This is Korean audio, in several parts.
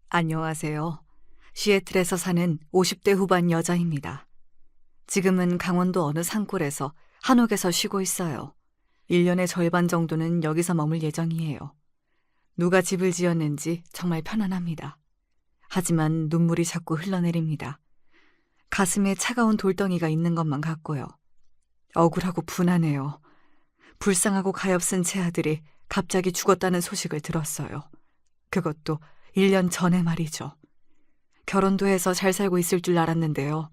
안녕하세요. 시애틀에서 사는 50대 후반 여자입니다. 지금은 강원도 어느 산골에서 한옥에서 쉬고 있어요. 1년의 절반 정도는 여기서 머물 예정이에요. 누가 집을 지었는지 정말 편안합니다. 하지만 눈물이 자꾸 흘러내립니다. 가슴에 차가운 돌덩이가 있는 것만 같고요. 억울하고 분하네요. 불쌍하고 가엾은 제 아들이 갑자기 죽었다는 소식을 들었어요. 그것도 1년 전에 말이죠. 결혼도 해서 잘 살고 있을 줄 알았는데요.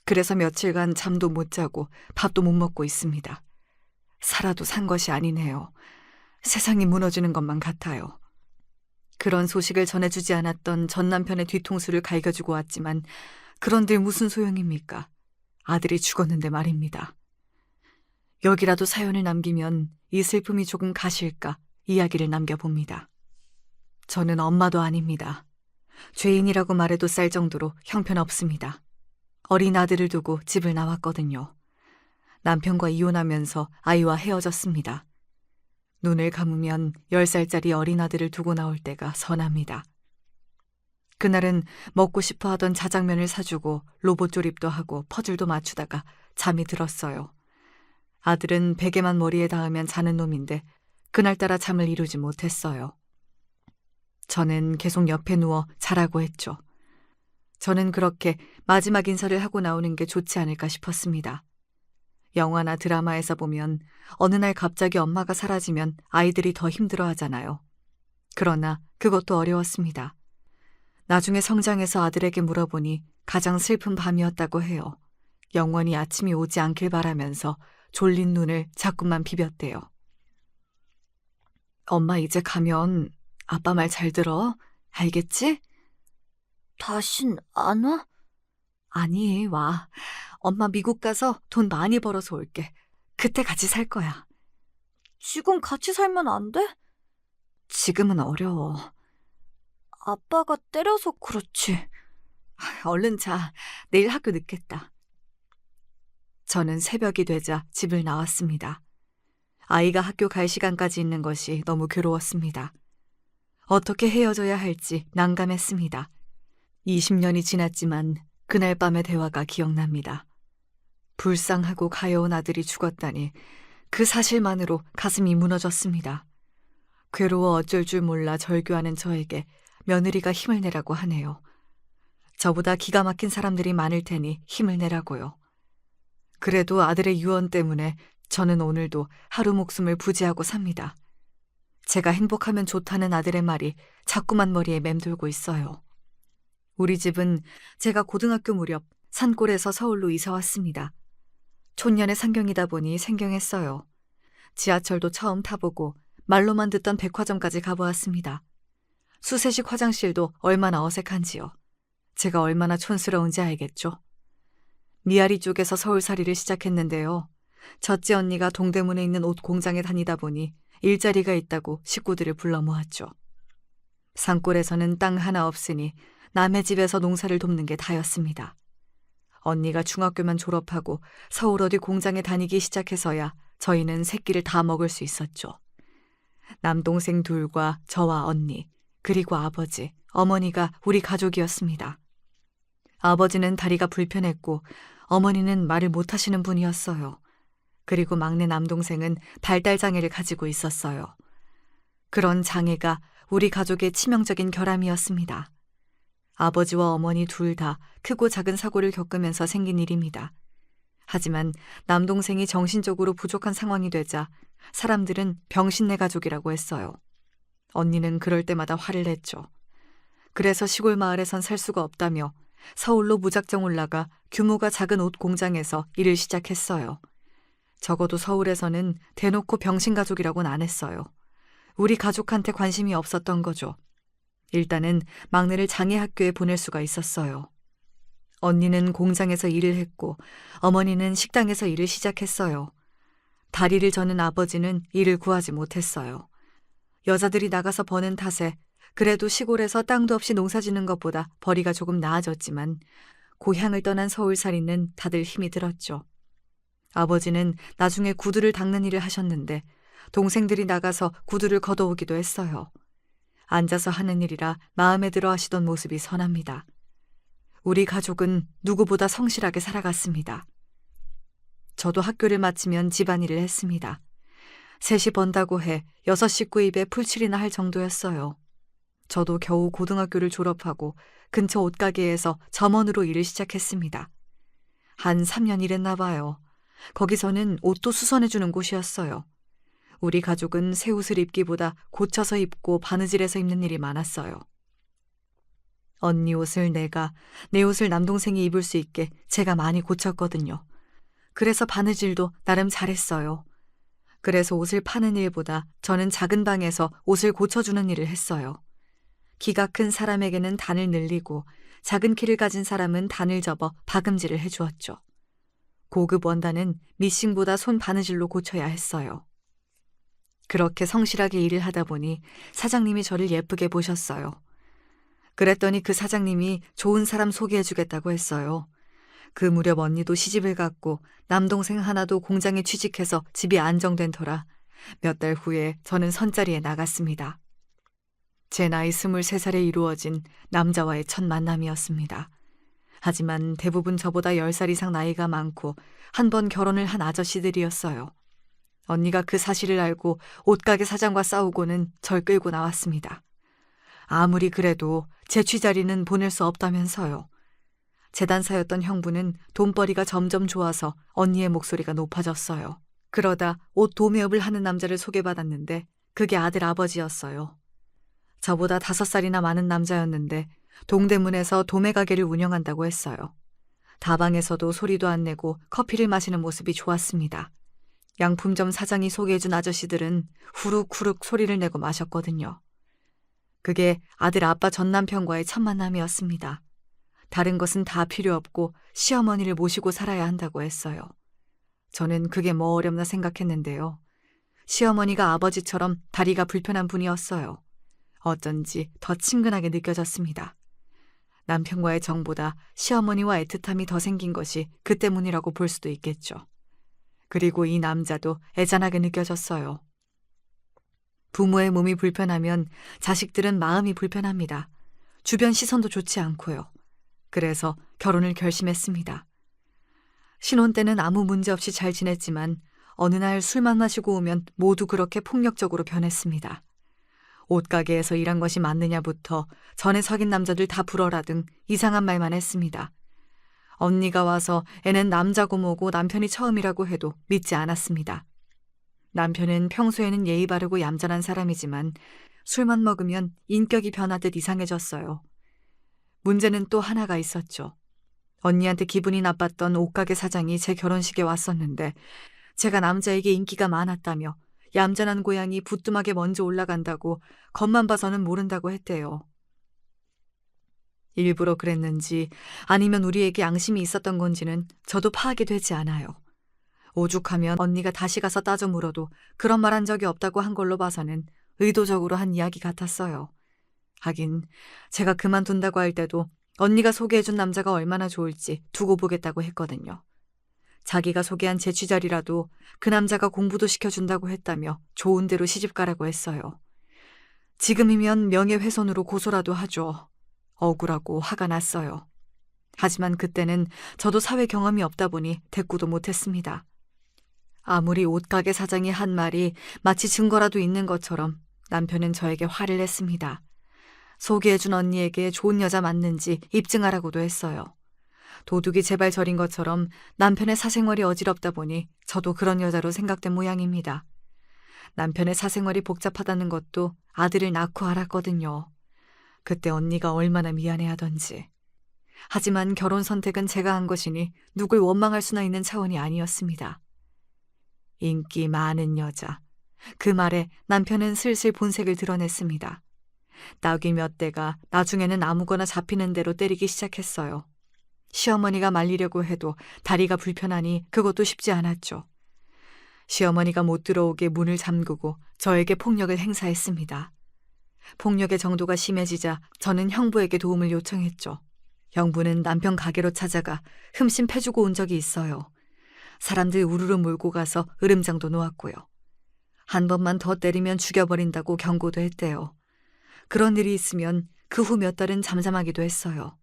그래서 며칠간 잠도 못 자고 밥도 못 먹고 있습니다. 살아도 산 것이 아니네요. 세상이 무너지는 것만 같아요. 그런 소식을 전해주지 않았던 전 남편의 뒤통수를 갈겨주고 왔지만 그런들 무슨 소용입니까? 아들이 죽었는데 말입니다. 여기라도 사연을 남기면 이 슬픔이 조금 가실까 이야기를 남겨봅니다. 저는 엄마도 아닙니다. 죄인이라고 말해도 쌀 정도로 형편없습니다. 어린 아들을 두고 집을 나왔거든요. 남편과 이혼하면서 아이와 헤어졌습니다. 눈을 감으면 10살짜리 어린 아들을 두고 나올 때가 선합니다. 그날은 먹고 싶어 하던 자장면을 사주고 로봇 조립도 하고 퍼즐도 맞추다가 잠이 들었어요. 아들은 베개만 머리에 닿으면 자는 놈인데 그날따라 잠을 이루지 못했어요. 저는 계속 옆에 누워 자라고 했죠. 저는 그렇게 마지막 인사를 하고 나오는 게 좋지 않을까 싶었습니다. 영화나 드라마에서 보면 어느 날 갑자기 엄마가 사라지면 아이들이 더 힘들어하잖아요. 그러나 그것도 어려웠습니다. 나중에 성장해서 아들에게 물어보니 가장 슬픈 밤이었다고 해요. 영원히 아침이 오지 않길 바라면서 졸린 눈을 자꾸만 비볐대요. 엄마 이제 가면 아빠 말 잘 들어. 알겠지? 다신 안 와? 아니, 와. 엄마 미국 가서 돈 많이 벌어서 올게. 그때 같이 살 거야. 지금 같이 살면 안 돼? 지금은 어려워. 아빠가 때려서 그렇지. 얼른 자. 내일 학교 늦겠다. 저는 새벽이 되자 집을 나왔습니다. 아이가 학교 갈 시간까지 있는 것이 너무 괴로웠습니다. 어떻게 헤어져야 할지 난감했습니다. 20년이 지났지만 그날 밤의 대화가 기억납니다. 불쌍하고 가여운 아들이 죽었다니 그 사실만으로 가슴이 무너졌습니다. 괴로워 어쩔 줄 몰라 절규하는 저에게 며느리가 힘을 내라고 하네요. 저보다 기가 막힌 사람들이 많을 테니 힘을 내라고요. 그래도 아들의 유언 때문에 저는 오늘도 하루 목숨을 부지하고 삽니다. 제가 행복하면 좋다는 아들의 말이 자꾸만 머리에 맴돌고 있어요. 우리 집은 제가 고등학교 무렵 산골에서 서울로 이사 왔습니다. 촌년의 상경이다 보니 생경했어요. 지하철도 처음 타보고 말로만 듣던 백화점까지 가보았습니다. 수세식 화장실도 얼마나 어색한지요. 제가 얼마나 촌스러운지 알겠죠. 미아리 쪽에서 서울살이를 시작했는데요. 첫째 언니가 동대문에 있는 옷 공장에 다니다 보니 일자리가 있다고 식구들을 불러 모았죠. 산골에서는 땅 하나 없으니 남의 집에서 농사를 돕는 게 다였습니다. 언니가 중학교만 졸업하고 서울 어디 공장에 다니기 시작해서야 저희는 새끼를 다 먹을 수 있었죠. 남동생 둘과 저와 언니, 그리고 아버지, 어머니가 우리 가족이었습니다. 아버지는 다리가 불편했고 어머니는 말을 못하시는 분이었어요. 그리고 막내 남동생은 발달장애를 가지고 있었어요. 그런 장애가 우리 가족의 치명적인 결함이었습니다. 아버지와 어머니 둘 다 크고 작은 사고를 겪으면서 생긴 일입니다. 하지만 남동생이 정신적으로 부족한 상황이 되자 사람들은 병신네 가족이라고 했어요. 언니는 그럴 때마다 화를 냈죠. 그래서 시골 마을에선 살 수가 없다며 서울로 무작정 올라가 규모가 작은 옷 공장에서 일을 시작했어요. 적어도 서울에서는 대놓고 병신가족이라고는 안 했어요. 우리 가족한테 관심이 없었던 거죠. 일단은 막내를 장애학교에 보낼 수가 있었어요. 언니는 공장에서 일을 했고 어머니는 식당에서 일을 시작했어요. 다리를 저는 아버지는 일을 구하지 못했어요. 여자들이 나가서 버는 탓에 그래도 시골에서 땅도 없이 농사 짓는 것보다 벌이가 조금 나아졌지만 고향을 떠난 서울살이는 다들 힘이 들었죠. 아버지는 나중에 구두를 닦는 일을 하셨는데 동생들이 나가서 구두를 걷어오기도 했어요. 앉아서 하는 일이라 마음에 들어 하시던 모습이 선합니다. 우리 가족은 누구보다 성실하게 살아갔습니다. 저도 학교를 마치면 집안일을 했습니다. 셋이 번다고 해 6식구 입에 풀칠이나 할 정도였어요. 저도 겨우 고등학교를 졸업하고 근처 옷가게에서 점원으로 일을 시작했습니다. 한 3년 일했나 봐요. 거기서는 옷도 수선해주는 곳이었어요. 우리 가족은 새 옷을 입기보다 고쳐서 입고 바느질해서 입는 일이 많았어요. 언니 옷을 내가, 내 옷을 남동생이 입을 수 있게 제가 많이 고쳤거든요. 그래서 바느질도 나름 잘했어요. 그래서 옷을 파는 일보다 저는 작은 방에서 옷을 고쳐주는 일을 했어요. 키가 큰 사람에게는 단을 늘리고 작은 키를 가진 사람은 단을 접어 박음질을 해주었죠. 고급 원단은 미싱보다 손 바느질로 고쳐야 했어요. 그렇게 성실하게 일을 하다 보니 사장님이 저를 예쁘게 보셨어요. 그랬더니 그 사장님이 좋은 사람 소개해주겠다고 했어요. 그 무렵 언니도 시집을 갔고 남동생 하나도 공장에 취직해서 집이 안정된 터라 몇 달 후에 저는 선자리에 나갔습니다. 제 나이 23살에 이루어진 남자와의 첫 만남이었습니다. 하지만 대부분 저보다 10살 이상 나이가 많고 한 번 결혼을 한 아저씨들이었어요. 언니가 그 사실을 알고 옷가게 사장과 싸우고는 절 끌고 나왔습니다. 아무리 그래도 제 취자리는 보낼 수 없다면서요. 재단사였던 형부는 돈벌이가 점점 좋아서 언니의 목소리가 높아졌어요. 그러다 옷 도매업을 하는 남자를 소개받았는데 그게 아들 아버지였어요. 저보다 5살이나 많은 남자였는데 동대문에서 도매가게를 운영한다고 했어요. 다방에서도 소리도 안 내고 커피를 마시는 모습이 좋았습니다. 양품점 사장이 소개해준 아저씨들은 후룩후룩 소리를 내고 마셨거든요. 그게 아들 아빠 전 남편과의 첫 만남이었습니다. 다른 것은 다 필요 없고 시어머니를 모시고 살아야 한다고 했어요. 저는 그게 뭐 어렵나 생각했는데요. 시어머니가 아버지처럼 다리가 불편한 분이었어요. 어쩐지 더 친근하게 느껴졌습니다. 남편과의 정보다 시어머니와 애틋함이 더 생긴 것이 그 때문이라고 볼 수도 있겠죠. 그리고 이 남자도 애잔하게 느껴졌어요. 부모의 몸이 불편하면 자식들은 마음이 불편합니다. 주변 시선도 좋지 않고요. 그래서 결혼을 결심했습니다. 신혼 때는 아무 문제 없이 잘 지냈지만 어느 날 술만 마시고 오면 모두 그렇게 폭력적으로 변했습니다. 옷가게에서 일한 것이 맞느냐부터 전에 사귄 남자들 다 불어라 등 이상한 말만 했습니다. 언니가 와서 애는 남자고 뭐고 남편이 처음이라고 해도 믿지 않았습니다. 남편은 평소에는 예의 바르고 얌전한 사람이지만 술만 먹으면 인격이 변하듯 이상해졌어요. 문제는 또 하나가 있었죠. 언니한테 기분이 나빴던 옷가게 사장이 제 결혼식에 왔었는데 제가 남자에게 인기가 많았다며 얌전한 고양이 부뚜막에 먼저 올라간다고 겉만 봐서는 모른다고 했대요. 일부러 그랬는지 아니면 우리에게 양심이 있었던 건지는 저도 파악이 되지 않아요. 오죽하면 언니가 다시 가서 따져 물어도 그런 말 한 적이 없다고 한 걸로 봐서는 의도적으로 한 이야기 같았어요. 하긴 제가 그만둔다고 할 때도 언니가 소개해준 남자가 얼마나 좋을지 두고 보겠다고 했거든요. 자기가 소개한 제 취자리라도 그 남자가 공부도 시켜준다고 했다며 좋은 데로 시집가라고 했어요. 지금이면 명예훼손으로 고소라도 하죠. 억울하고 화가 났어요. 하지만 그때는 저도 사회 경험이 없다 보니 대꾸도 못했습니다. 아무리 옷가게 사장이 한 말이 마치 증거라도 있는 것처럼 남편은 저에게 화를 냈습니다. 소개해준 언니에게 좋은 여자 맞는지 입증하라고도 했어요. 도둑이 제발 저린 것처럼 남편의 사생활이 어지럽다 보니 저도 그런 여자로 생각된 모양입니다. 남편의 사생활이 복잡하다는 것도 아들을 낳고 알았거든요. 그때 언니가 얼마나 미안해하던지. 하지만 결혼 선택은 제가 한 것이니 누굴 원망할 수나 있는 차원이 아니었습니다. 인기 많은 여자. 그 말에 남편은 슬슬 본색을 드러냈습니다. 낙이 몇 대가 나중에는 아무거나 잡히는 대로 때리기 시작했어요. 시어머니가 말리려고 해도 다리가 불편하니 그것도 쉽지 않았죠. 시어머니가 못 들어오게 문을 잠그고 저에게 폭력을 행사했습니다. 폭력의 정도가 심해지자 저는 형부에게 도움을 요청했죠. 형부는 남편 가게로 찾아가 흠씬 패주고 온 적이 있어요. 사람들 우르르 몰고 가서 으름장도 놓았고요. 한 번만 더 때리면 죽여버린다고 경고도 했대요. 그런 일이 있으면 그 후 몇 달은 잠잠하기도 했어요.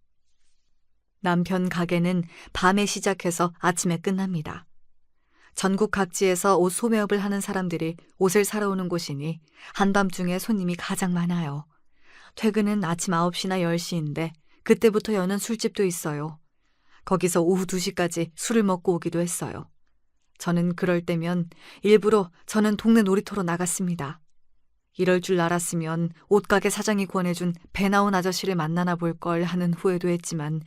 남편 가게는 밤에 시작해서 아침에 끝납니다. 전국 각지에서 옷 소매업을 하는 사람들이 옷을 사러 오는 곳이니 한밤중에 손님이 가장 많아요. 퇴근은 아침 9시나 10시인데 그때부터 여는 술집도 있어요. 거기서 오후 2시까지 술을 먹고 오기도 했어요. 저는 그럴 때면 일부러 저는 동네 놀이터로 나갔습니다. 이럴 줄 알았으면 옷가게 사장이 권해준 배 나온 아저씨를 만나나 볼 걸 하는 후회도 했지만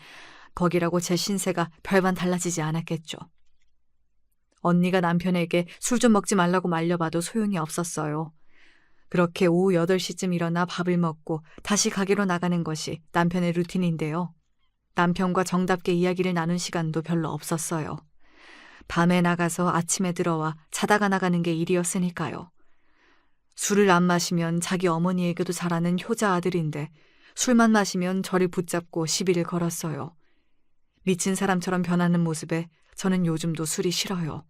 거기라고 제 신세가 별반 달라지지 않았겠죠. 언니가 남편에게 술 좀 먹지 말라고 말려봐도 소용이 없었어요. 그렇게 오후 8시쯤 일어나 밥을 먹고 다시 가게로 나가는 것이 남편의 루틴인데요. 남편과 정답게 이야기를 나눈 시간도 별로 없었어요. 밤에 나가서 아침에 들어와 자다가 나가는 게 일이었으니까요. 술을 안 마시면 자기 어머니에게도 잘하는 효자 아들인데 술만 마시면 저를 붙잡고 시비를 걸었어요. 미친 사람처럼 변하는 모습에 저는 요즘도 술이 싫어요.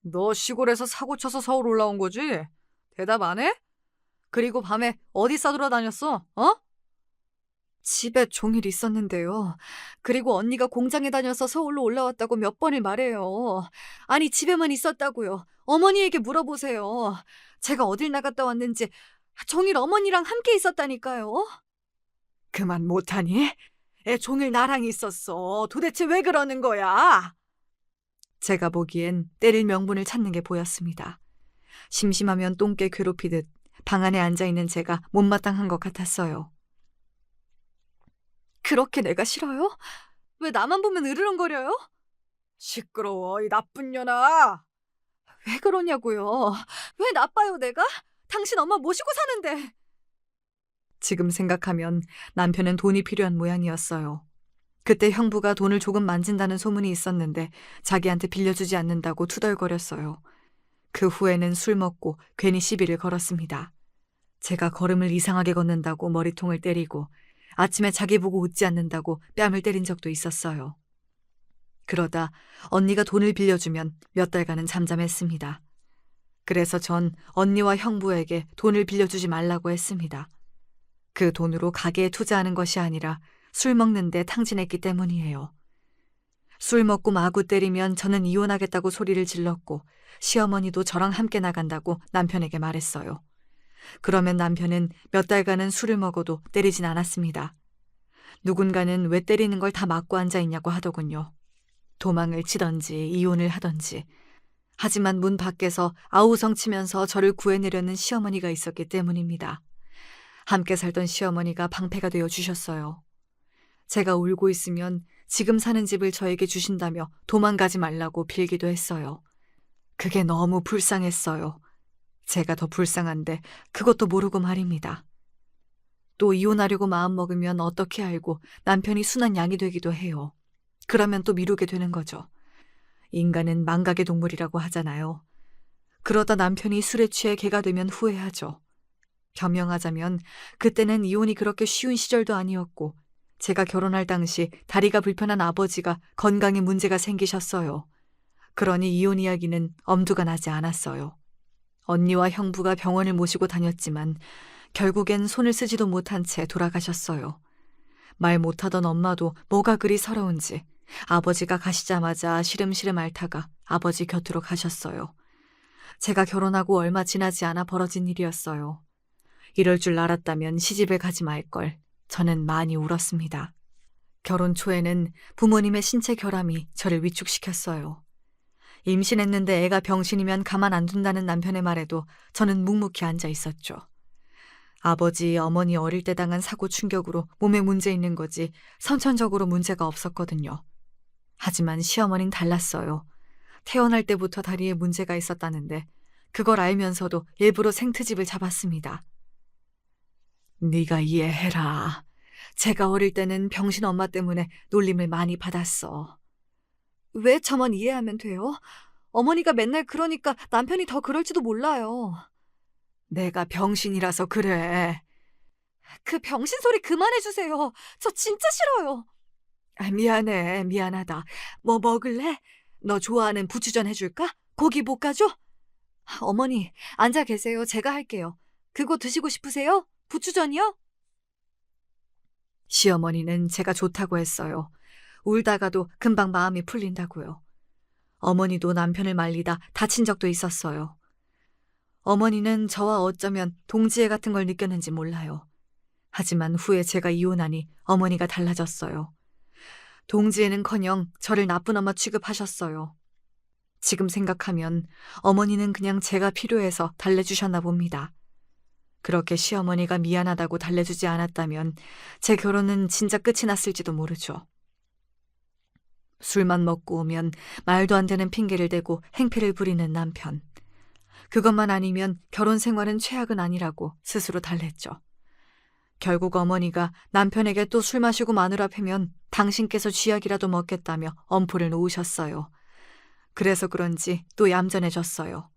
너 시골에서 사고 쳐서 서울 올라온 거지? 대답 안 해? 그리고 밤에 어디 싸돌아다녔어? 어? 집에 종일 있었는데요. 그리고 언니가 공장에 다녀서 서울로 올라왔다고 몇 번을 말해요. 아니 집에만 있었다고요. 어머니에게 물어보세요. 제가 어딜 나갔다 왔는지 종일 어머니랑 함께 있었다니까요. 그만 못하니? 애 종일 나랑 있었어. 도대체 왜 그러는 거야? 제가 보기엔 때릴 명분을 찾는 게 보였습니다. 심심하면 똥개 괴롭히듯 방 안에 앉아있는 제가 못마땅한 것 같았어요. 그렇게 내가 싫어요? 왜 나만 보면 으르렁거려요? 시끄러워, 이 나쁜 년아. 왜 그러냐고요. 왜 나빠요, 내가? 당신 엄마 모시고 사는데. 지금 생각하면 남편은 돈이 필요한 모양이었어요. 그때 형부가 돈을 조금 만진다는 소문이 있었는데 자기한테 빌려주지 않는다고 투덜거렸어요. 그 후에는 술 먹고 괜히 시비를 걸었습니다. 제가 걸음을 이상하게 걷는다고 머리통을 때리고 아침에 자기 보고 웃지 않는다고 뺨을 때린 적도 있었어요. 그러다 언니가 돈을 빌려주면 몇 달간은 잠잠했습니다. 그래서 전 언니와 형부에게 돈을 빌려주지 말라고 했습니다. 그 돈으로 가게에 투자하는 것이 아니라 술 먹는데 탕진했기 때문이에요. 술 먹고 마구 때리면 저는 이혼하겠다고 소리를 질렀고 시어머니도 저랑 함께 나간다고 남편에게 말했어요. 그러면 남편은 몇 달간은 술을 먹어도 때리진 않았습니다. 누군가는 왜 때리는 걸 다 막고 앉아있냐고 하더군요. 도망을 치던지 이혼을 하던지. 하지만 문 밖에서 아우성 치면서 저를 구해내려는 시어머니가 있었기 때문입니다. 함께 살던 시어머니가 방패가 되어 주셨어요. 제가 울고 있으면 지금 사는 집을 저에게 주신다며 도망가지 말라고 빌기도 했어요. 그게 너무 불쌍했어요. 제가 더 불쌍한데 그것도 모르고 말입니다. 또 이혼하려고 마음먹으면 어떻게 알고 남편이 순한 양이 되기도 해요. 그러면 또 미루게 되는 거죠. 인간은 망각의 동물이라고 하잖아요. 그러다 남편이 술에 취해 개가 되면 후회하죠. 변명하자면 그때는 이혼이 그렇게 쉬운 시절도 아니었고 제가 결혼할 당시 다리가 불편한 아버지가 건강에 문제가 생기셨어요. 그러니 이혼 이야기는 엄두가 나지 않았어요. 언니와 형부가 병원을 모시고 다녔지만 결국엔 손을 쓰지도 못한 채 돌아가셨어요. 말 못하던 엄마도 뭐가 그리 서러운지 아버지가 가시자마자 시름시름 앓다가 아버지 곁으로 가셨어요. 제가 결혼하고 얼마 지나지 않아 벌어진 일이었어요. 이럴 줄 알았다면 시집을 가지 말걸. 저는 많이 울었습니다. 결혼 초에는 부모님의 신체 결함이 저를 위축시켰어요. 임신했는데 애가 병신이면 가만 안 둔다는 남편의 말에도 저는 묵묵히 앉아 있었죠. 아버지, 어머니 어릴 때 당한 사고 충격으로 몸에 문제 있는 거지 선천적으로 문제가 없었거든요. 하지만 시어머니는 달랐어요. 태어날 때부터 다리에 문제가 있었다는데 그걸 알면서도 일부러 생트집을 잡았습니다. 네가 이해해라. 제가 어릴 때는 병신 엄마 때문에 놀림을 많이 받았어. 왜 저만 이해하면 돼요? 어머니가 맨날 그러니까 남편이 더 그럴지도 몰라요. 내가 병신이라서 그래. 그 병신 소리 그만해주세요. 저 진짜 싫어요. 미안해, 미안하다. 뭐 먹을래? 너 좋아하는 부추전 해줄까? 고기 볶아줘? 어머니, 앉아 계세요. 제가 할게요. 그거 드시고 싶으세요? 부추전이요? 시어머니는 제가 좋다고 했어요. 울다가도 금방 마음이 풀린다고요. 어머니도 남편을 말리다 다친 적도 있었어요. 어머니는 저와 어쩌면 동지애 같은 걸 느꼈는지 몰라요. 하지만 후에 제가 이혼하니 어머니가 달라졌어요. 동지애는커녕 저를 나쁜 엄마 취급하셨어요. 지금 생각하면 어머니는 그냥 제가 필요해서 달래주셨나 봅니다. 그렇게 시어머니가 미안하다고 달래주지 않았다면 제 결혼은 진짜 끝이 났을지도 모르죠. 술만 먹고 오면 말도 안 되는 핑계를 대고 행패를 부리는 남편. 그것만 아니면 결혼 생활은 최악은 아니라고 스스로 달랬죠. 결국 어머니가 남편에게 또 술 마시고 마누라 패면 당신께서 쥐약이라도 먹겠다며 엄포를 놓으셨어요. 그래서 그런지 또 얌전해졌어요.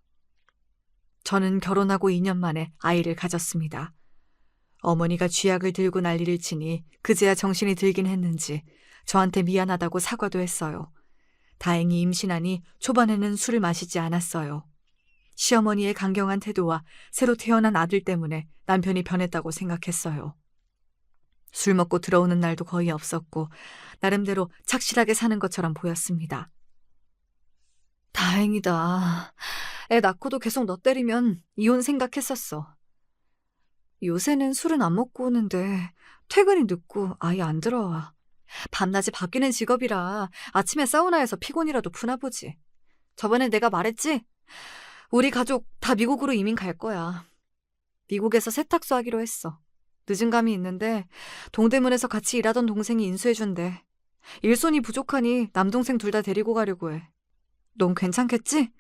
저는 결혼하고 2년 만에 아이를 가졌습니다. 어머니가 쥐약을 들고 난리를 치니 그제야 정신이 들긴 했는지 저한테 미안하다고 사과도 했어요. 다행히 임신하니 초반에는 술을 마시지 않았어요. 시어머니의 강경한 태도와 새로 태어난 아들 때문에 남편이 변했다고 생각했어요. 술 먹고 들어오는 날도 거의 없었고 나름대로 착실하게 사는 것처럼 보였습니다. 다행이다. 애 낳고도 계속 너 때리면 이혼 생각했었어. 요새는 술은 안 먹고 오는데 퇴근이 늦고 아예 안 들어와. 밤낮이 바뀌는 직업이라 아침에 사우나에서 피곤이라도 푸나 보지. 저번에 내가 말했지? 우리 가족 다 미국으로 이민 갈 거야. 미국에서 세탁소 하기로 했어. 늦은 감이 있는데 동대문에서 같이 일하던 동생이 인수해준대. 일손이 부족하니 남동생 둘 다 데리고 가려고 해. 넌 괜찮겠지?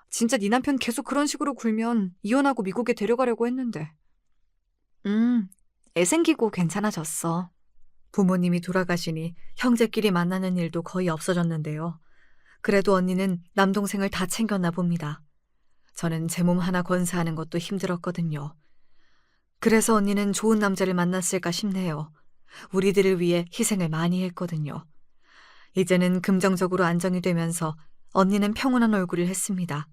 진짜 네 남편 계속 그런 식으로 굴면 이혼하고 미국에 데려가려고 했는데. 애 생기고 괜찮아졌어. 부모님이 돌아가시니 형제끼리 만나는 일도 거의 없어졌는데요. 그래도 언니는 남동생을 다 챙겼나 봅니다. 저는 제 몸 하나 건사하는 것도 힘들었거든요. 그래서 언니는 좋은 남자를 만났을까 싶네요. 우리들을 위해 희생을 많이 했거든요. 이제는 긍정적으로 안정이 되면서 언니는 평온한 얼굴을 했습니다.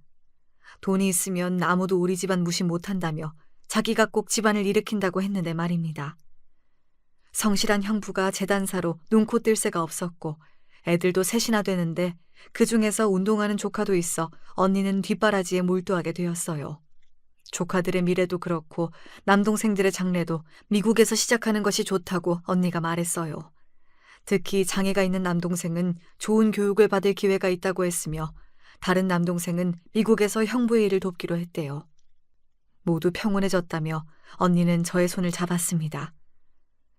돈이 있으면 아무도 우리 집안 무시 못한다며 자기가 꼭 집안을 일으킨다고 했는데 말입니다. 성실한 형부가 재단사로 눈코 뜰 새가 없었고 애들도 셋이나 되는데 그중에서 운동하는 조카도 있어 언니는 뒷바라지에 몰두하게 되었어요. 조카들의 미래도 그렇고 남동생들의 장래도 미국에서 시작하는 것이 좋다고 언니가 말했어요. 특히 장애가 있는 남동생은 좋은 교육을 받을 기회가 있다고 했으며 다른 남동생은 미국에서 형부의 일을 돕기로 했대요. 모두 평온해졌다며 언니는 저의 손을 잡았습니다.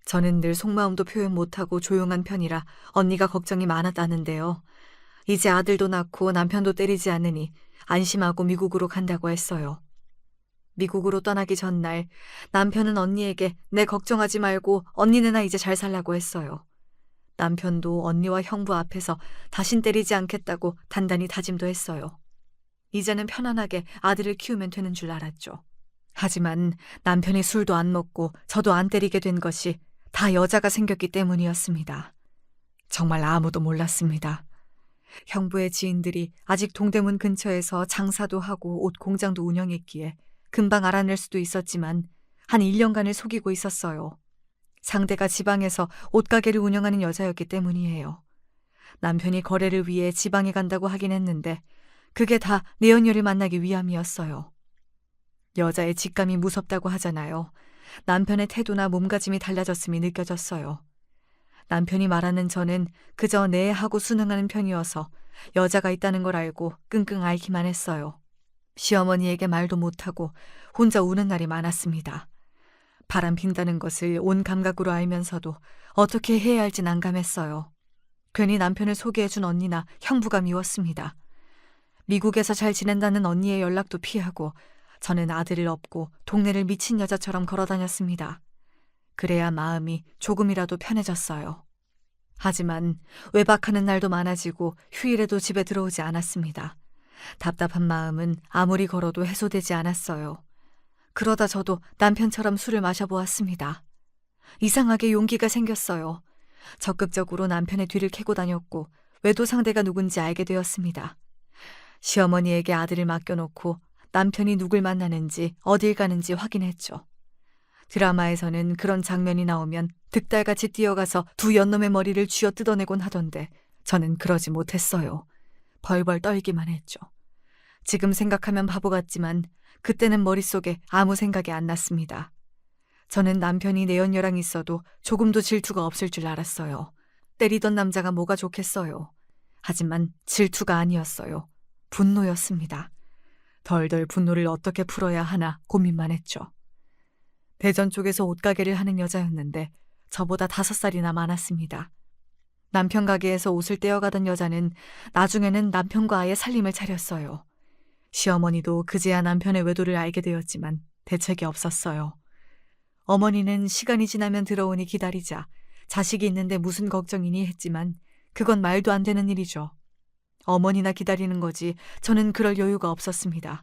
저는 늘 속마음도 표현 못하고 조용한 편이라 언니가 걱정이 많았다는데요. 이제 아들도 낳고 남편도 때리지 않으니 안심하고 미국으로 간다고 했어요. 미국으로 떠나기 전날 남편은 언니에게 내 걱정하지 말고 언니네나 이제 잘 살라고 했어요. 남편도 언니와 형부 앞에서 다신 때리지 않겠다고 단단히 다짐도 했어요. 이제는 편안하게 아들을 키우면 되는 줄 알았죠. 하지만 남편이 술도 안 먹고 저도 안 때리게 된 것이 다 여자가 생겼기 때문이었습니다. 정말 아무도 몰랐습니다. 형부의 지인들이 아직 동대문 근처에서 장사도 하고 옷 공장도 운영했기에 금방 알아낼 수도 있었지만 한 1년간을 속이고 있었어요. 상대가 지방에서 옷가게를 운영하는 여자였기 때문이에요. 남편이 거래를 위해 지방에 간다고 하긴 했는데 그게 다 내연녀를 만나기 위함이었어요. 여자의 직감이 무섭다고 하잖아요. 남편의 태도나 몸가짐이 달라졌음이 느껴졌어요. 남편이 말하는 저는 그저 네 하고 순응하는 편이어서 여자가 있다는 걸 알고 끙끙 앓기만 했어요. 시어머니에게 말도 못하고 혼자 우는 날이 많았습니다. 바람 핀다는 것을 온 감각으로 알면서도 어떻게 해야 할지 난감했어요. 괜히 남편을 소개해준 언니나 형부가 미웠습니다. 미국에서 잘 지낸다는 언니의 연락도 피하고 저는 아들을 업고 동네를 미친 여자처럼 걸어다녔습니다. 그래야 마음이 조금이라도 편해졌어요. 하지만 외박하는 날도 많아지고 휴일에도 집에 들어오지 않았습니다. 답답한 마음은 아무리 걸어도 해소되지 않았어요. 그러다 저도 남편처럼 술을 마셔보았습니다. 이상하게 용기가 생겼어요. 적극적으로 남편의 뒤를 캐고 다녔고 외도 상대가 누군지 알게 되었습니다. 시어머니에게 아들을 맡겨놓고 남편이 누굴 만나는지 어딜 가는지 확인했죠. 드라마에서는 그런 장면이 나오면 득달같이 뛰어가서 두 연놈의 머리를 쥐어 뜯어내곤 하던데 저는 그러지 못했어요. 벌벌 떨기만 했죠. 지금 생각하면 바보 같지만 그때는 머릿속에 아무 생각이 안 났습니다. 저는 남편이 내연녀랑 있어도 조금도 질투가 없을 줄 알았어요. 때리던 남자가 뭐가 좋겠어요. 하지만 질투가 아니었어요. 분노였습니다. 덜덜 분노를 어떻게 풀어야 하나 고민만 했죠. 대전 쪽에서 옷가게를 하는 여자였는데 저보다 5살이나 많았습니다. 남편 가게에서 옷을 떼어가던 여자는 나중에는 남편과 아예 살림을 차렸어요. 시어머니도 그제야 남편의 외도를 알게 되었지만 대책이 없었어요. 어머니는 시간이 지나면 들어오니 기다리자, 자식이 있는데 무슨 걱정이니 했지만 그건 말도 안 되는 일이죠. 어머니나 기다리는 거지 저는 그럴 여유가 없었습니다.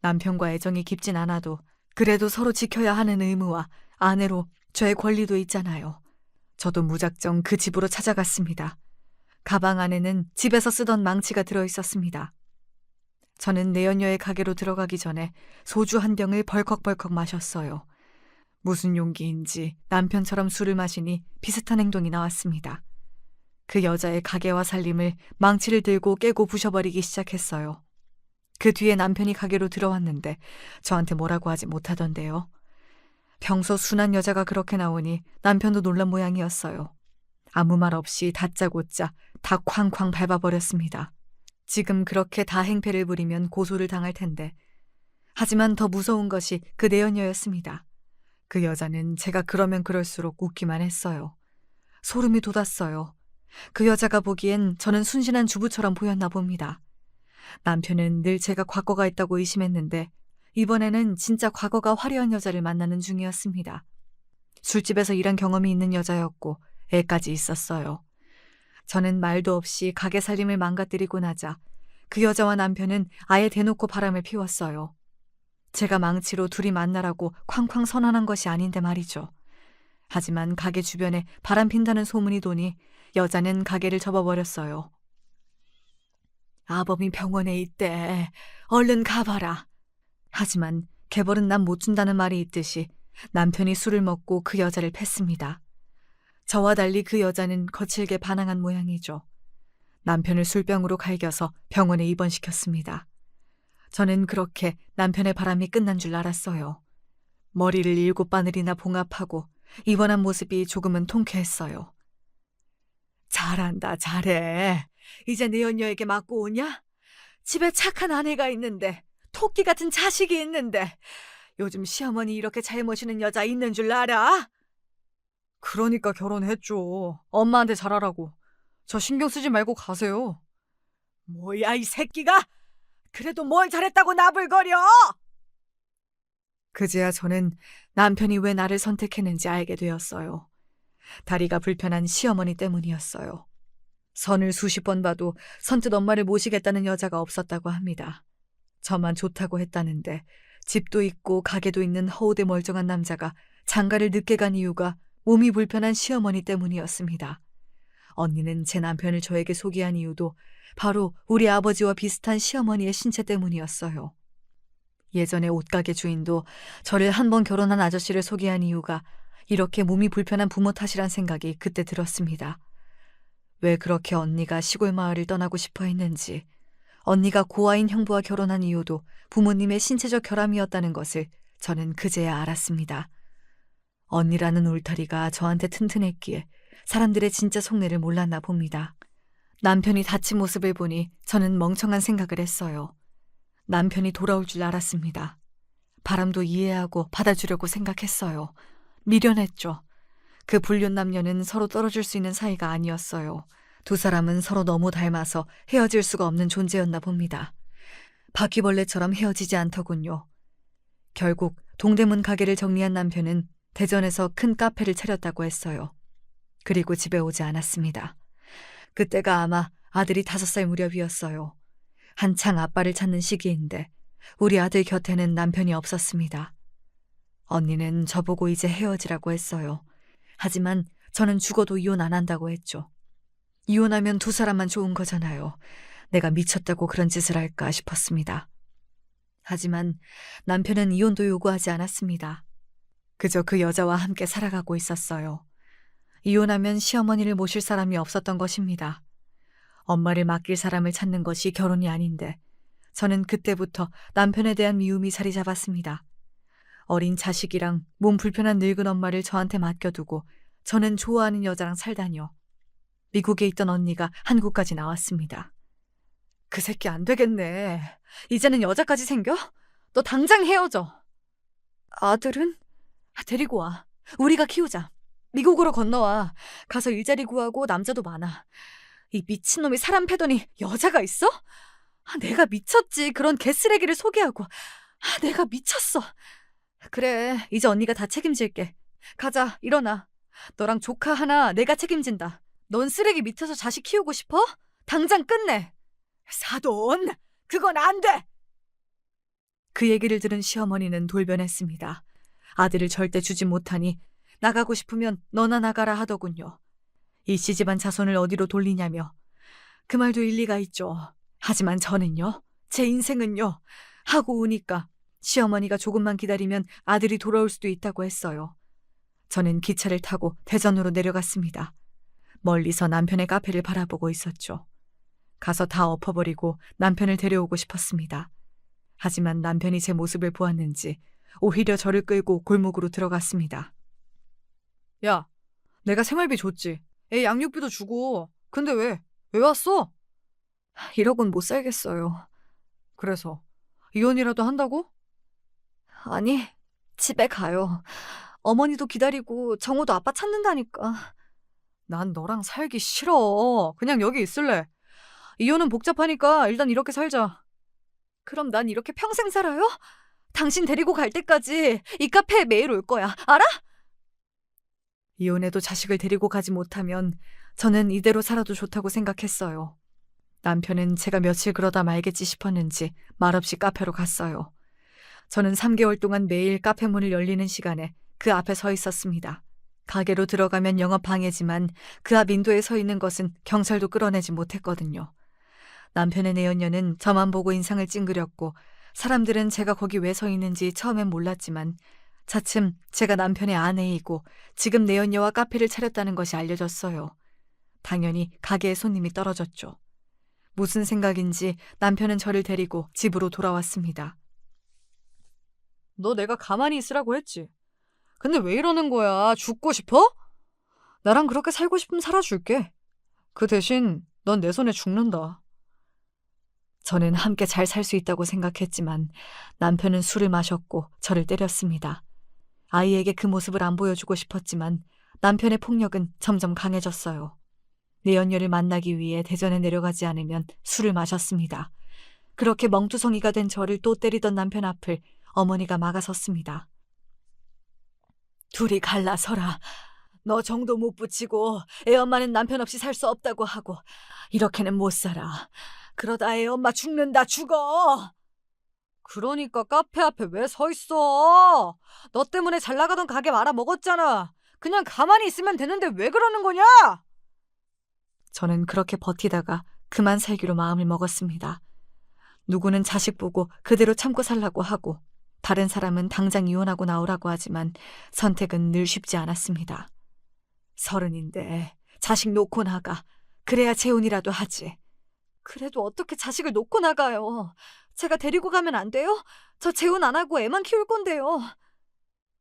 남편과 애정이 깊진 않아도 그래도 서로 지켜야 하는 의무와 아내로 저의 권리도 있잖아요. 저도 무작정 그 집으로 찾아갔습니다. 가방 안에는 집에서 쓰던 망치가 들어있었습니다. 저는 내연녀의 가게로 들어가기 전에 소주 한 병을 벌컥벌컥 마셨어요. 무슨 용기인지 남편처럼 술을 마시니 비슷한 행동이 나왔습니다. 그 여자의 가게와 살림을 망치를 들고 깨고 부셔버리기 시작했어요. 그 뒤에 남편이 가게로 들어왔는데 저한테 뭐라고 하지 못하던데요. 평소 순한 여자가 그렇게 나오니 남편도 놀란 모양이었어요. 아무 말 없이 다짜고짜 다 쾅쾅 밟아버렸습니다. 지금 그렇게 다 행패를 부리면 고소를 당할 텐데. 하지만 더 무서운 것이 그 내연녀였습니다. 그 여자는 제가 그러면 그럴수록 웃기만 했어요. 소름이 돋았어요. 그 여자가 보기엔 저는 순진한 주부처럼 보였나 봅니다. 남편은 늘 제가 과거가 있다고 의심했는데 이번에는 진짜 과거가 화려한 여자를 만나는 중이었습니다. 술집에서 일한 경험이 있는 여자였고 애까지 있었어요. 저는 말도 없이 가게 살림을 망가뜨리고 나자 그 여자와 남편은 아예 대놓고 바람을 피웠어요. 제가 망치로 둘이 만나라고 쾅쾅 선언한 것이 아닌데 말이죠. 하지만 가게 주변에 바람 핀다는 소문이 도니 여자는 가게를 접어버렸어요. 아범이 병원에 있대. 얼른 가봐라. 하지만 개벌은 남 못 준다는 말이 있듯이 남편이 술을 먹고 그 여자를 팼습니다. 저와 달리 그 여자는 거칠게 반항한 모양이죠. 남편을 술병으로 갈겨서 병원에 입원시켰습니다. 저는 그렇게 남편의 바람이 끝난 줄 알았어요. 머리를 7바늘이나 봉합하고 입원한 모습이 조금은 통쾌했어요. 잘한다, 잘해. 이제 내 연녀에게 맞고 오냐? 집에 착한 아내가 있는데, 토끼 같은 자식이 있는데, 요즘 시어머니 이렇게 잘 모시는 여자 있는 줄 알아? 그러니까 결혼했죠. 엄마한테 잘하라고. 저 신경 쓰지 말고 가세요. 뭐야, 이 새끼가? 그래도 뭘 잘했다고 나불거려? 그제야 저는 남편이 왜 나를 선택했는지 알게 되었어요. 다리가 불편한 시어머니 때문이었어요. 선을 수십 번 봐도 선뜻 엄마를 모시겠다는 여자가 없었다고 합니다. 저만 좋다고 했다는데 집도 있고 가게도 있는 허우대 멀쩡한 남자가 장가를 늦게 간 이유가 몸이 불편한 시어머니 때문이었습니다. 언니는 제 남편을 저에게 소개한 이유도 바로 우리 아버지와 비슷한 시어머니의 신체 때문이었어요. 예전에 옷가게 주인도 저를 한 번 결혼한 아저씨를 소개한 이유가 이렇게 몸이 불편한 부모 탓이란 생각이 그때 들었습니다. 왜 그렇게 언니가 시골 마을을 떠나고 싶어 했는지, 언니가 고아인 형부와 결혼한 이유도 부모님의 신체적 결함이었다는 것을 저는 그제야 알았습니다. 언니라는 울타리가 저한테 튼튼했기에 사람들의 진짜 속내를 몰랐나 봅니다. 남편이 다친 모습을 보니 저는 멍청한 생각을 했어요. 남편이 돌아올 줄 알았습니다. 바람도 이해하고 받아주려고 생각했어요. 미련했죠. 그 불륜 남녀는 서로 떨어질 수 있는 사이가 아니었어요. 두 사람은 서로 너무 닮아서 헤어질 수가 없는 존재였나 봅니다. 바퀴벌레처럼 헤어지지 않더군요. 결국 동대문 가게를 정리한 남편은 대전에서 큰 카페를 차렸다고 했어요. 그리고 집에 오지 않았습니다. 그때가 아마 아들이 5살 무렵이었어요. 한창 아빠를 찾는 시기인데 우리 아들 곁에는 남편이 없었습니다. 언니는 저보고 이제 헤어지라고 했어요. 하지만 저는 죽어도 이혼 안 한다고 했죠. 이혼하면 두 사람만 좋은 거잖아요. 내가 미쳤다고 그런 짓을 할까 싶었습니다. 하지만 남편은 이혼도 요구하지 않았습니다. 그저 그 여자와 함께 살아가고 있었어요. 이혼하면 시어머니를 모실 사람이 없었던 것입니다. 엄마를 맡길 사람을 찾는 것이 결혼이 아닌데 저는 그때부터 남편에 대한 미움이 자리 잡았습니다. 어린 자식이랑 몸 불편한 늙은 엄마를 저한테 맡겨두고 저는 좋아하는 여자랑 살다뇨. 미국에 있던 언니가 한국까지 나왔습니다. 그 새끼 안 되겠네. 이제는 여자까지 생겨? 너 당장 헤어져. 아들은? 데리고 와. 우리가 키우자. 미국으로 건너와. 가서 일자리 구하고 남자도 많아. 이 미친놈이 사람 패더니 여자가 있어? 내가 미쳤지. 그런 개쓰레기를 소개하고. 내가 미쳤어. 그래, 이제 언니가 다 책임질게. 가자, 일어나. 너랑 조카 하나 내가 책임진다. 넌 쓰레기 밑에서 자식 키우고 싶어? 당장 끝내. 사돈, 그건 안 돼. 그 얘기를 들은 시어머니는 돌변했습니다. 아들을 절대 주지 못하니 나가고 싶으면 너나 나가라 하더군요. 이씨 집안 자손을 어디로 돌리냐며. 그 말도 일리가 있죠. 하지만 저는요, 제 인생은요, 하고 우니까 시어머니가 조금만 기다리면 아들이 돌아올 수도 있다고 했어요. 저는 기차를 타고 대전으로 내려갔습니다. 멀리서 남편의 카페를 바라보고 있었죠. 가서 다 엎어버리고 남편을 데려오고 싶었습니다. 하지만 남편이 제 모습을 보았는지 오히려 저를 끌고 골목으로 들어갔습니다. 야, 내가 생활비 줬지. 애 양육비도 주고. 근데 왜? 왜 왔어? 이러곤 못 살겠어요. 그래서 이혼이라도 한다고? 아니, 집에 가요. 어머니도 기다리고 정우도 아빠 찾는다니까. 난 너랑 살기 싫어. 그냥 여기 있을래. 이혼은 복잡하니까 일단 이렇게 살자. 그럼 난 이렇게 평생 살아요? 당신 데리고 갈 때까지 이 카페에 매일 올 거야. 알아? 이혼해도 자식을 데리고 가지 못하면 저는 이대로 살아도 좋다고 생각했어요. 남편은 제가 며칠 그러다 말겠지 싶었는지 말없이 카페로 갔어요. 저는 3개월 동안 매일 카페 문을 열리는 시간에 그 앞에 서 있었습니다. 가게로 들어가면 영업 방해지만 그 앞 인도에 서 있는 것은 경찰도 끌어내지 못했거든요. 남편의 내연녀는 저만 보고 인상을 찡그렸고 사람들은 제가 거기 왜 서 있는지 처음엔 몰랐지만 차츰 제가 남편의 아내이고 지금 내연녀와 카페를 차렸다는 것이 알려졌어요. 당연히 가게에 손님이 떨어졌죠. 무슨 생각인지 남편은 저를 데리고 집으로 돌아왔습니다. 너 내가 가만히 있으라고 했지. 근데 왜 이러는 거야? 죽고 싶어? 나랑 그렇게 살고 싶으면 살아줄게. 그 대신 넌 내 손에 죽는다. 저는 함께 잘 살 수 있다고 생각했지만 남편은 술을 마셨고 저를 때렸습니다. 아이에게 그 모습을 안 보여주고 싶었지만 남편의 폭력은 점점 강해졌어요. 내연녀를 만나기 위해 대전에 내려가지 않으면 술을 마셨습니다. 그렇게 멍투성이가 된 저를 또 때리던 남편 앞을 어머니가 막아섰습니다. 둘이 갈라서라. 너 정도 못 붙이고 애 엄마는 남편 없이 살 수 없다고 하고 이렇게는 못 살아. 그러다 애 엄마 죽는다 죽어. 그러니까 카페 앞에 왜 서 있어? 너 때문에 잘 나가던 가게 말아먹었잖아. 그냥 가만히 있으면 되는데 왜 그러는 거냐? 저는 그렇게 버티다가 그만 살기로 마음을 먹었습니다. 누구는 자식 보고 그대로 참고 살라고 하고 다른 사람은 당장 이혼하고 나오라고 하지만 선택은 늘 쉽지 않았습니다. 30인데 자식 놓고 나가. 그래야 재혼이라도 하지. 그래도 어떻게 자식을 놓고 나가요? 제가 데리고 가면 안 돼요? 저 재혼 안 하고 애만 키울 건데요.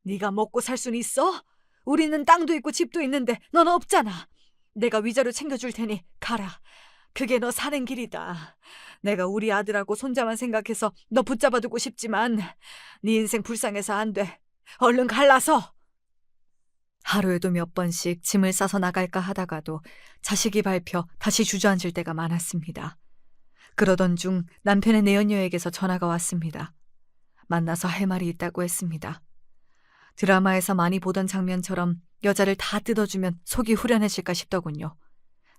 네가 먹고 살 순 있어? 우리는 땅도 있고 집도 있는데 넌 없잖아. 내가 위자료 챙겨줄 테니 가라. 그게 너 사는 길이다. 내가 우리 아들하고 손자만 생각해서 너 붙잡아두고 싶지만 네 인생 불쌍해서 안 돼. 얼른 갈라서. 하루에도 몇 번씩 짐을 싸서 나갈까 하다가도 자식이 밟혀 다시 주저앉을 때가 많았습니다. 그러던 중 남편의 내연녀에게서 전화가 왔습니다. 만나서 할 말이 있다고 했습니다. 드라마에서 많이 보던 장면처럼 여자를 다 뜯어주면 속이 후련해질까 싶더군요.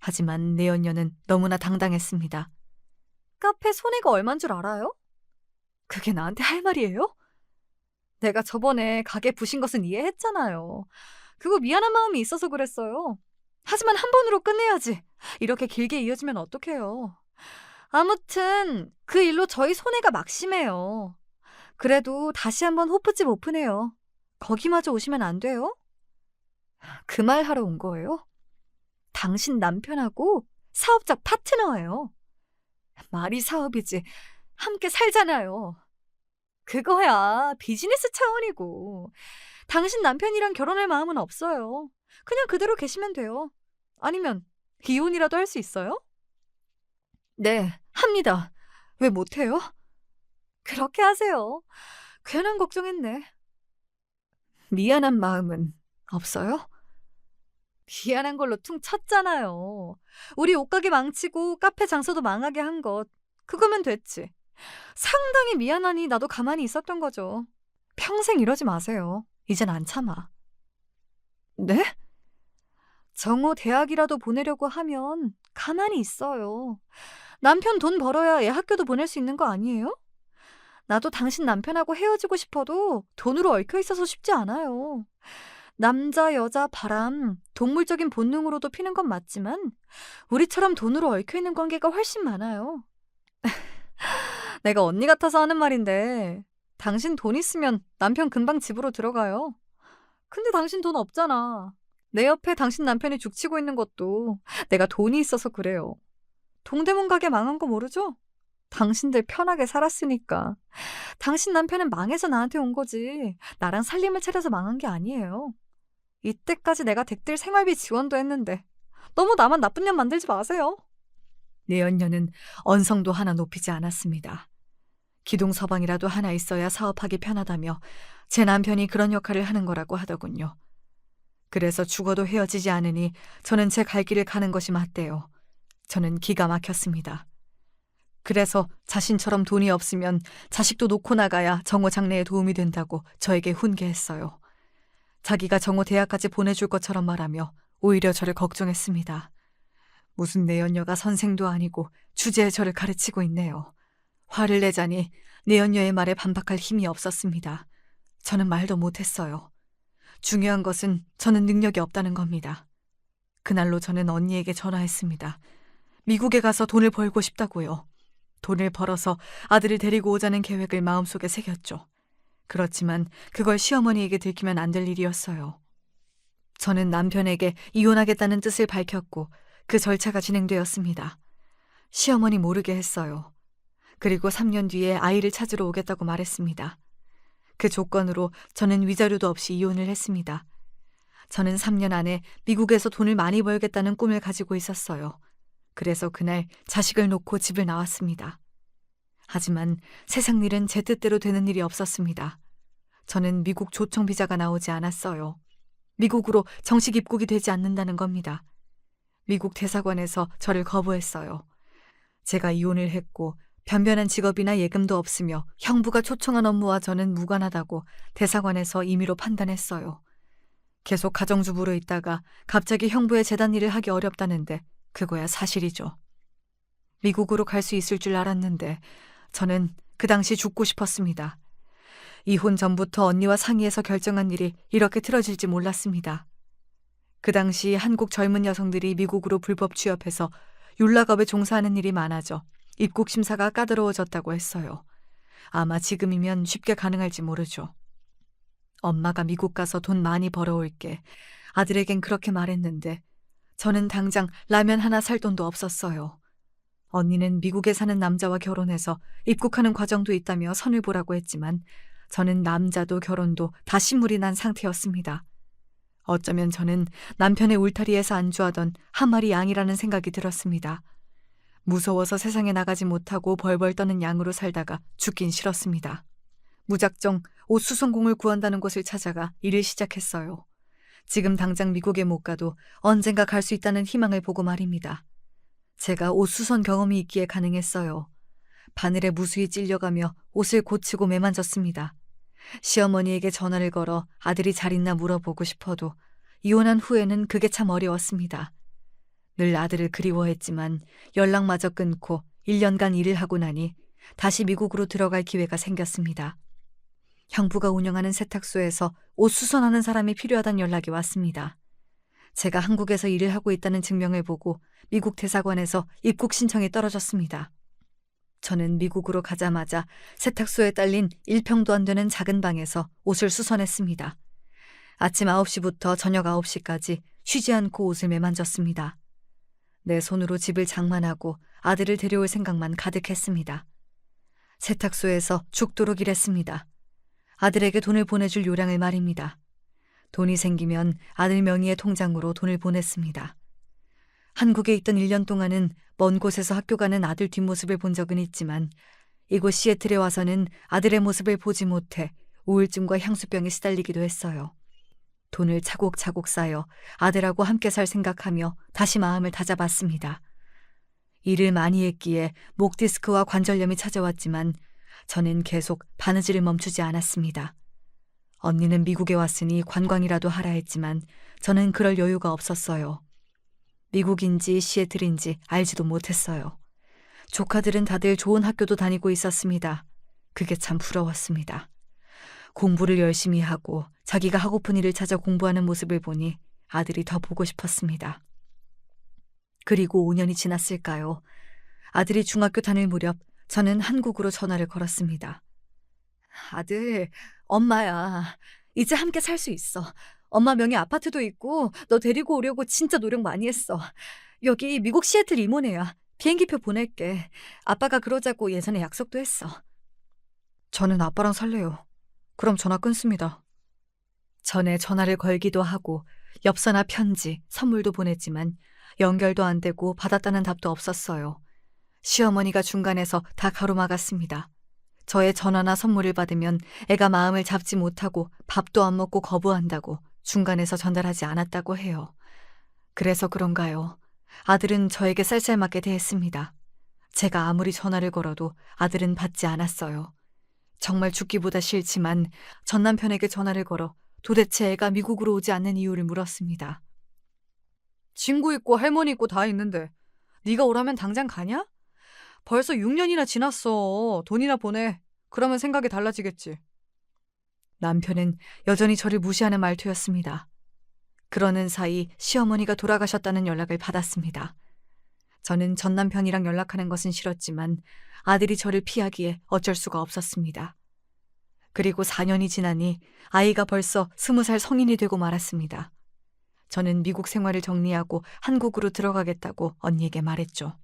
하지만 내연녀는 너무나 당당했습니다. 카페 손해가 얼만 줄 알아요? 그게 나한테 할 말이에요? 내가 저번에 가게 부신 것은 이해했잖아요. 그거 미안한 마음이 있어서 그랬어요. 하지만 한 번으로 끝내야지. 이렇게 길게 이어지면 어떡해요. 아무튼 그 일로 저희 손해가 막심해요. 그래도 다시 한번 호프집 오픈해요. 거기마저 오시면 안 돼요? 그 말 하러 온 거예요? 당신 남편하고 사업적 파트너예요. 말이 사업이지. 함께 살잖아요. 그거야 비즈니스 차원이고. 당신 남편이랑 결혼할 마음은 없어요. 그냥 그대로 계시면 돼요. 아니면 이혼이라도 할 수 있어요? 네, 합니다. 왜 못해요? 그렇게 하세요. 괜한 걱정했네. 미안한 마음은 없어요? 미안한 걸로 퉁 쳤잖아요. 우리 옷가게 망치고 카페 장사도 망하게 한 것. 그거면 됐지. 상당히 미안하니 나도 가만히 있었던 거죠. 평생 이러지 마세요. 이젠 안 참아. 네? 정호 대학이라도 보내려고 하면 가만히 있어요. 남편 돈 벌어야 애 학교도 보낼 수 있는 거 아니에요? 나도 당신 남편하고 헤어지고 싶어도 돈으로 얽혀 있어서 쉽지 않아요. 남자, 여자, 바람, 동물적인 본능으로도 피는 건 맞지만 우리처럼 돈으로 얽혀 있는 관계가 훨씬 많아요. 내가 언니 같아서 하는 말인데 당신 돈 있으면 남편 금방 집으로 들어가요. 근데 당신 돈 없잖아. 내 옆에 당신 남편이 죽치고 있는 것도 내가 돈이 있어서 그래요. 동대문 가게 망한 거 모르죠? 당신들 편하게 살았으니까. 당신 남편은 망해서 나한테 온 거지. 나랑 살림을 차려서 망한 게 아니에요. 이때까지 내가 댁들 생활비 지원도 했는데 너무 나만 나쁜 년 만들지 마세요. 내연녀는 언성도 하나 높이지 않았습니다. 기동서방이라도 하나 있어야 사업하기 편하다며 제 남편이 그런 역할을 하는 거라고 하더군요. 그래서 죽어도 헤어지지 않으니 저는 제 갈 길을 가는 것이 맞대요. 저는 기가 막혔습니다. 그래서 자신처럼 돈이 없으면 자식도 놓고 나가야 정호 장래에 도움이 된다고 저에게 훈계했어요. 자기가 정호 대학까지 보내줄 것처럼 말하며 오히려 저를 걱정했습니다. 무슨 내연녀가 선생도 아니고 주제에 저를 가르치고 있네요. 화를 내자니 내연녀의 말에 반박할 힘이 없었습니다. 저는 말도 못했어요. 중요한 것은 저는 능력이 없다는 겁니다. 그날로 저는 언니에게 전화했습니다. 미국에 가서 돈을 벌고 싶다고요. 돈을 벌어서 아들을 데리고 오자는 계획을 마음속에 새겼죠. 그렇지만 그걸 시어머니에게 들키면 안 될 일이었어요. 저는 남편에게 이혼하겠다는 뜻을 밝혔고 그 절차가 진행되었습니다. 시어머니 모르게 했어요. 그리고 3년 뒤에 아이를 찾으러 오겠다고 말했습니다. 그 조건으로 저는 위자료도 없이 이혼을 했습니다. 저는 3년 안에 미국에서 돈을 많이 벌겠다는 꿈을 가지고 있었어요. 그래서 그날 자식을 놓고 집을 나왔습니다. 하지만 세상 일은 제 뜻대로 되는 일이 없었습니다. 저는 미국 초청 비자가 나오지 않았어요. 미국으로 정식 입국이 되지 않는다는 겁니다. 미국 대사관에서 저를 거부했어요. 제가 이혼을 했고 변변한 직업이나 예금도 없으며 형부가 초청한 업무와 저는 무관하다고 대사관에서 임의로 판단했어요. 계속 가정주부로 있다가 갑자기 형부의 재단 일을 하기 어렵다는데 그거야 사실이죠. 미국으로 갈 수 있을 줄 알았는데 저는 그 당시 죽고 싶었습니다. 이혼 전부터 언니와 상의해서 결정한 일이 이렇게 틀어질지 몰랐습니다. 그 당시 한국 젊은 여성들이 미국으로 불법 취업해서 율락업에 종사하는 일이 많아져 입국 심사가 까다로워졌다고 했어요. 아마 지금이면 쉽게 가능할지 모르죠. 엄마가 미국 가서 돈 많이 벌어올게. 아들에겐 그렇게 말했는데 저는 당장 라면 하나 살 돈도 없었어요. 언니는 미국에 사는 남자와 결혼해서 입국하는 과정도 있다며 선을 보라고 했지만 저는 남자도 결혼도 다 신물이 난 상태였습니다. 어쩌면 저는 남편의 울타리에서 안주하던 한 마리 양이라는 생각이 들었습니다. 무서워서 세상에 나가지 못하고 벌벌 떠는 양으로 살다가 죽긴 싫었습니다. 무작정 옷 수선공을 구한다는 곳을 찾아가 일을 시작했어요. 지금 당장 미국에 못 가도 언젠가 갈 수 있다는 희망을 보고 말입니다. 제가 옷 수선 경험이 있기에 가능했어요. 바늘에 무수히 찔려가며 옷을 고치고 매만졌습니다. 시어머니에게 전화를 걸어 아들이 잘 있나 물어보고 싶어도 이혼한 후에는 그게 참 어려웠습니다. 늘 아들을 그리워했지만 연락마저 끊고 1년간 일을 하고 나니 다시 미국으로 들어갈 기회가 생겼습니다. 형부가 운영하는 세탁소에서 옷 수선하는 사람이 필요하다는 연락이 왔습니다. 제가 한국에서 일을 하고 있다는 증명을 보고 미국 대사관에서 입국 신청이 떨어졌습니다. 저는 미국으로 가자마자 세탁소에 딸린 1평도 안 되는 작은 방에서 옷을 수선했습니다. 아침 9시부터 저녁 9시까지 쉬지 않고 옷을 매만졌습니다. 내 손으로 집을 장만하고 아들을 데려올 생각만 가득했습니다. 세탁소에서 죽도록 일했습니다. 아들에게 돈을 보내줄 요량을 말입니다. 돈이 생기면 아들 명의의 통장으로 돈을 보냈습니다. 한국에 있던 1년 동안은 먼 곳에서 학교 가는 아들 뒷모습을 본 적은 있지만 이곳 시애틀에 와서는 아들의 모습을 보지 못해 우울증과 향수병에 시달리기도 했어요. 돈을 차곡차곡 쌓여 아들하고 함께 살 생각하며 다시 마음을 다잡았습니다. 일을 많이 했기에 목 디스크와 관절염이 찾아왔지만 저는 계속 바느질을 멈추지 않았습니다. 언니는 미국에 왔으니 관광이라도 하라 했지만 저는 그럴 여유가 없었어요. 미국인지 시애틀인지 알지도 못했어요. 조카들은 다들 좋은 학교도 다니고 있었습니다. 그게 참 부러웠습니다. 공부를 열심히 하고 자기가 하고픈 일을 찾아 공부하는 모습을 보니 아들이 더 보고 싶었습니다. 그리고 5년이 지났을까요? 아들이 중학교 다닐 무렵 저는 한국으로 전화를 걸었습니다. 아들, 엄마야. 이제 함께 살 수 있어. 엄마 명의 아파트도 있고 너 데리고 오려고 진짜 노력 많이 했어. 여기 미국 시애틀 이모네야. 비행기표 보낼게. 아빠가 그러자고 예전에 약속도 했어. 저는 아빠랑 살래요. 그럼 전화 끊습니다. 전에 전화를 걸기도 하고 엽서나 편지, 선물도 보냈지만 연결도 안 되고 받았다는 답도 없었어요. 시어머니가 중간에서 다 가로막았습니다. 저의 전화나 선물을 받으면 애가 마음을 잡지 못하고 밥도 안 먹고 거부한다고 중간에서 전달하지 않았다고 해요. 그래서 그런가요? 아들은 저에게 쌀쌀맞게 대했습니다. 제가 아무리 전화를 걸어도 아들은 받지 않았어요. 정말 죽기보다 싫지만 전 남편에게 전화를 걸어 도대체 애가 미국으로 오지 않는 이유를 물었습니다. 친구 있고 할머니 있고 다 있는데 네가 오라면 당장 가냐? 벌써 6년이나 지났어. 돈이나 보내. 그러면 생각이 달라지겠지. 남편은 여전히 저를 무시하는 말투였습니다. 그러는 사이 시어머니가 돌아가셨다는 연락을 받았습니다. 저는 전 남편이랑 연락하는 것은 싫었지만 아들이 저를 피하기에 어쩔 수가 없었습니다. 그리고 4년이 지나니 아이가 벌써 20살 성인이 되고 말았습니다. 저는 미국 생활을 정리하고 한국으로 들어가겠다고 언니에게 말했죠.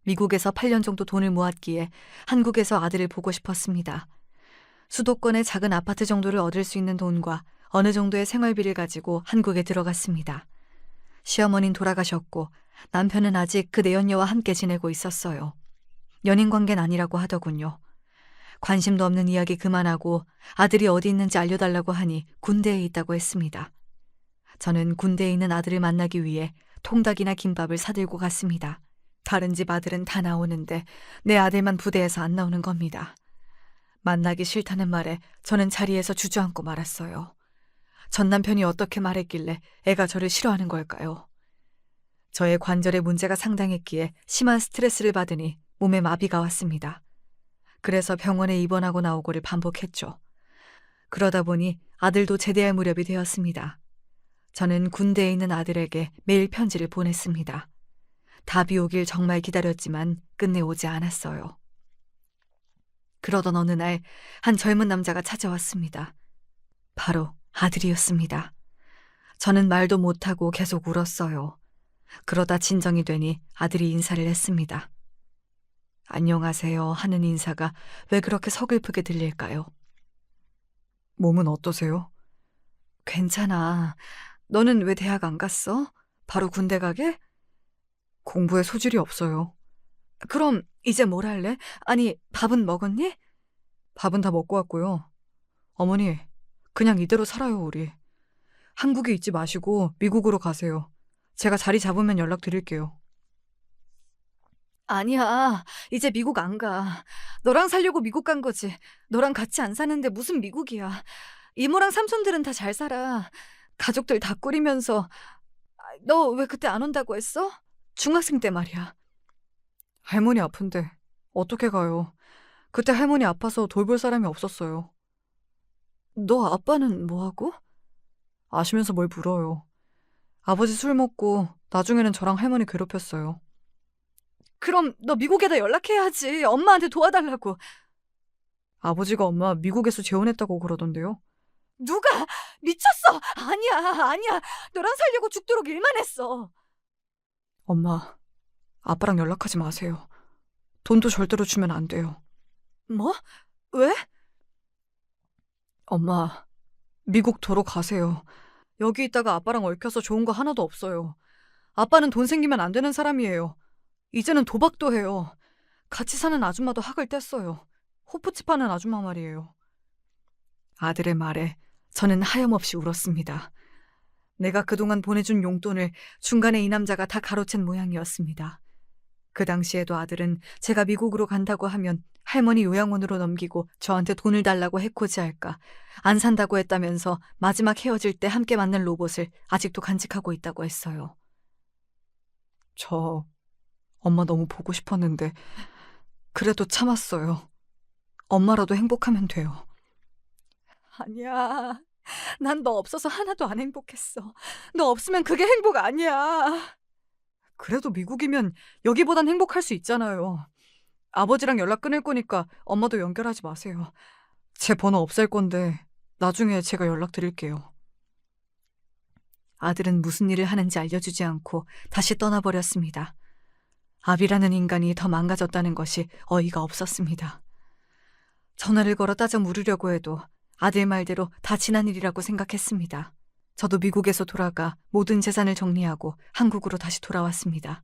미국에서 8년 정도 돈을 모았기에 한국에서 아들을 보고 싶었습니다. 수도권의 작은 아파트 정도를 얻을 수 있는 돈과 어느 정도의 생활비를 가지고 한국에 들어갔습니다. 시어머니는 돌아가셨고 남편은 아직 그 내연녀와 함께 지내고 있었어요. 연인 관계는 아니라고 하더군요. 관심도 없는 이야기 그만하고 아들이 어디 있는지 알려달라고 하니 군대에 있다고 했습니다. 저는 군대에 있는 아들을 만나기 위해 통닭이나 김밥을 사들고 갔습니다. 다른 집 아들은 다 나오는데 내 아들만 부대에서 안 나오는 겁니다. 만나기 싫다는 말에 저는 자리에서 주저앉고 말았어요. 전 남편이 어떻게 말했길래 애가 저를 싫어하는 걸까요? 저의 관절에 문제가 상당했기에 심한 스트레스를 받으니 몸에 마비가 왔습니다. 그래서 병원에 입원하고 나오고를 반복했죠. 그러다 보니 아들도 제대할 무렵이 되었습니다. 저는 군대에 있는 아들에게 매일 편지를 보냈습니다. 답이 오길 정말 기다렸지만 끝내 오지 않았어요. 그러던 어느 날 한 젊은 남자가 찾아왔습니다. 바로 아들이었습니다. 저는 말도 못하고 계속 울었어요. 그러다 진정이 되니 아들이 인사를 했습니다. 안녕하세요 하는 인사가 왜 그렇게 서글프게 들릴까요? 몸은 어떠세요? 괜찮아. 너는 왜 대학 안 갔어? 바로 군대 가게? 공부에 소질이 없어요. 그럼 이제 뭘 할래? 아니, 밥은 먹었니? 밥은 다 먹고 왔고요. 어머니, 그냥 이대로 살아요, 우리. 한국에 있지 마시고 미국으로 가세요. 제가 자리 잡으면 연락드릴게요. 아니야, 이제 미국 안 가. 너랑 살려고 미국 간 거지. 너랑 같이 안 사는데 무슨 미국이야. 이모랑 삼촌들은 다 잘 살아. 가족들 다 꾸리면서. 너 왜 그때 안 온다고 했어? 중학생 때 말이야. 할머니 아픈데 어떻게 가요? 그때 할머니 아파서 돌볼 사람이 없었어요. 너 아빠는 뭐하고? 아시면서 뭘 물어요. 아버지 술 먹고 나중에는 저랑 할머니 괴롭혔어요. 그럼 너 미국에다 연락해야지. 엄마한테 도와달라고. 아버지가 엄마 미국에서 재혼했다고 그러던데요. 누가? 미쳤어! 아니야. 너랑 살려고 죽도록 일만 했어. 엄마, 아빠랑 연락하지 마세요. 돈도 절대로 주면 안 돼요. 뭐? 왜? 엄마, 미국 도로 가세요. 여기 있다가 아빠랑 얽혀서 좋은 거 하나도 없어요. 아빠는 돈 생기면 안 되는 사람이에요. 이제는 도박도 해요. 같이 사는 아줌마도 학을 뗐어요. 호프집 파는 아줌마 말이에요. 아들의 말에 저는 하염없이 울었습니다. 내가 그동안 보내준 용돈을 중간에 이 남자가 다 가로챈 모양이었습니다. 그 당시에도 아들은 제가 미국으로 간다고 하면 할머니 요양원으로 넘기고 저한테 돈을 달라고 해코지할까, 안 산다고 했다면서 마지막 헤어질 때 함께 만난 로봇을 아직도 간직하고 있다고 했어요. 저 엄마 너무 보고 싶었는데 그래도 참았어요. 엄마라도 행복하면 돼요. 아니야. 난 너 없어서 하나도 안 행복했어. 너 없으면 그게 행복 아니야. 그래도 미국이면 여기보단 행복할 수 있잖아요. 아버지랑 연락 끊을 거니까 엄마도 연결하지 마세요. 제 번호 없앨 건데 나중에 제가 연락드릴게요. 아들은 무슨 일을 하는지 알려주지 않고 다시 떠나버렸습니다. 아비라는 인간이 더 망가졌다는 것이 어이가 없었습니다. 전화를 걸어 따져 물으려고 해도 아들 말대로 다 지난 일이라고 생각했습니다. 저도 미국에서 돌아가 모든 재산을 정리하고 한국으로 다시 돌아왔습니다.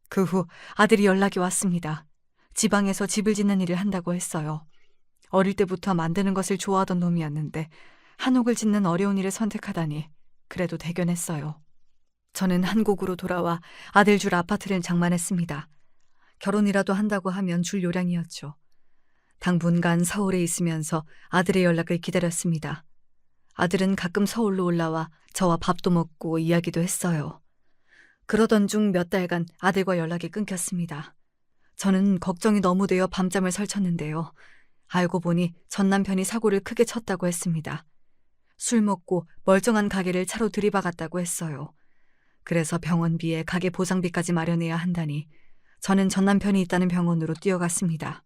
그 후 아들이 연락이 왔습니다. 지방에서 집을 짓는 일을 한다고 했어요. 어릴 때부터 만드는 것을 좋아하던 놈이었는데 한옥을 짓는 어려운 일을 선택하다니 그래도 대견했어요. 저는 한국으로 돌아와 아들 줄 아파트를 장만했습니다. 결혼이라도 한다고 하면 줄 요량이었죠. 당분간 서울에 있으면서 아들의 연락을 기다렸습니다. 아들은 가끔 서울로 올라와 저와 밥도 먹고 이야기도 했어요. 그러던 중 몇 달간 아들과 연락이 끊겼습니다. 저는 걱정이 너무 되어 밤잠을 설쳤는데요. 알고 보니 전 남편이 사고를 크게 쳤다고 했습니다. 술 먹고 멀쩡한 가게를 차로 들이박았다고 했어요. 그래서 병원비에 가게 보상비까지 마련해야 한다니 저는 전 남편이 있다는 병원으로 뛰어갔습니다.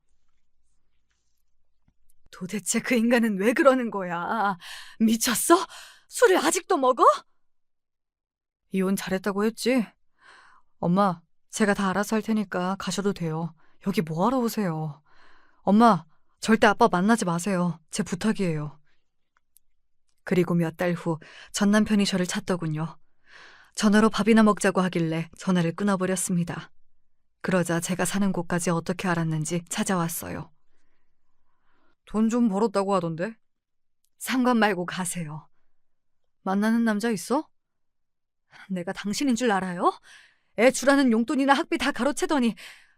도대체 그 인간은 왜 그러는 거야? 미쳤어? 술을 아직도 먹어? 이혼 잘했다고 했지? 엄마, 제가 다 알아서 할 테니까 가셔도 돼요. 여기 뭐하러 오세요? 엄마, 절대 아빠 만나지 마세요. 제 부탁이에요. 그리고 몇 달 후 전 남편이 저를 찾더군요. 전화로 밥이나 먹자고 하길래 전화를 끊어버렸습니다. 그러자 제가 사는 곳까지 어떻게 알았는지 찾아왔어요. 돈 좀 벌었다고 하던데? 상관 말고 가세요. 만나는 남자 있어? 내가 당신인 줄 알아요? 애 주라는 용돈이나 학비 다 가로채더니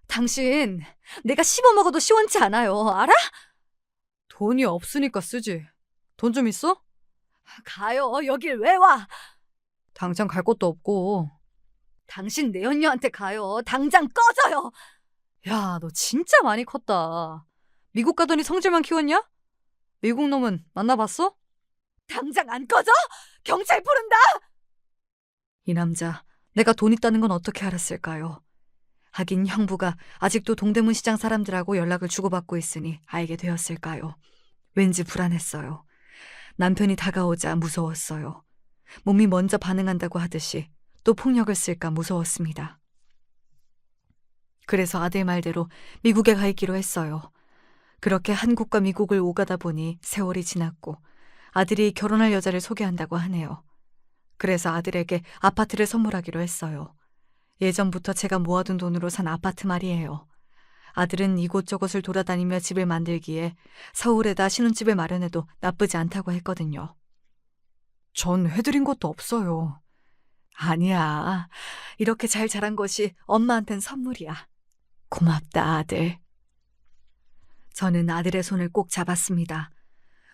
당신 내가 씹어먹어도 시원치 않아요. 알아? 돈이 없으니까 쓰지. 돈 좀 있어? 가요. 여길 왜 와? 당장 갈 곳도 없고. 당신 내연녀한테 가요. 당장 꺼져요. 야, 너 진짜 많이 컸다. 미국 가더니 성질만 키웠냐? 미국 놈은 만나봤어? 당장 안 꺼져? 경찰 부른다! 이 남자, 내가 돈 있다는 건 어떻게 알았을까요? 하긴 형부가 아직도 동대문 시장 사람들하고 연락을 주고받고 있으니 알게 되었을까요? 왠지 불안했어요. 남편이 다가오자 무서웠어요. 몸이 먼저 반응한다고 하듯이 또 폭력을 쓸까 무서웠습니다. 그래서 아들 말대로 미국에 가 있기로 했어요. 그렇게 한국과 미국을 오가다 보니 세월이 지났고 아들이 결혼할 여자를 소개한다고 하네요. 그래서 아들에게 아파트를 선물하기로 했어요. 예전부터 제가 모아둔 돈으로 산 아파트 말이에요. 아들은 이곳저곳을 돌아다니며 집을 만들기에 서울에다 신혼집을 마련해도 나쁘지 않다고 했거든요. 전 해드린 것도 없어요. 아니야. 이렇게 잘 자란 것이 엄마한텐 선물이야. 고맙다, 아들. 저는 아들의 손을 꼭 잡았습니다.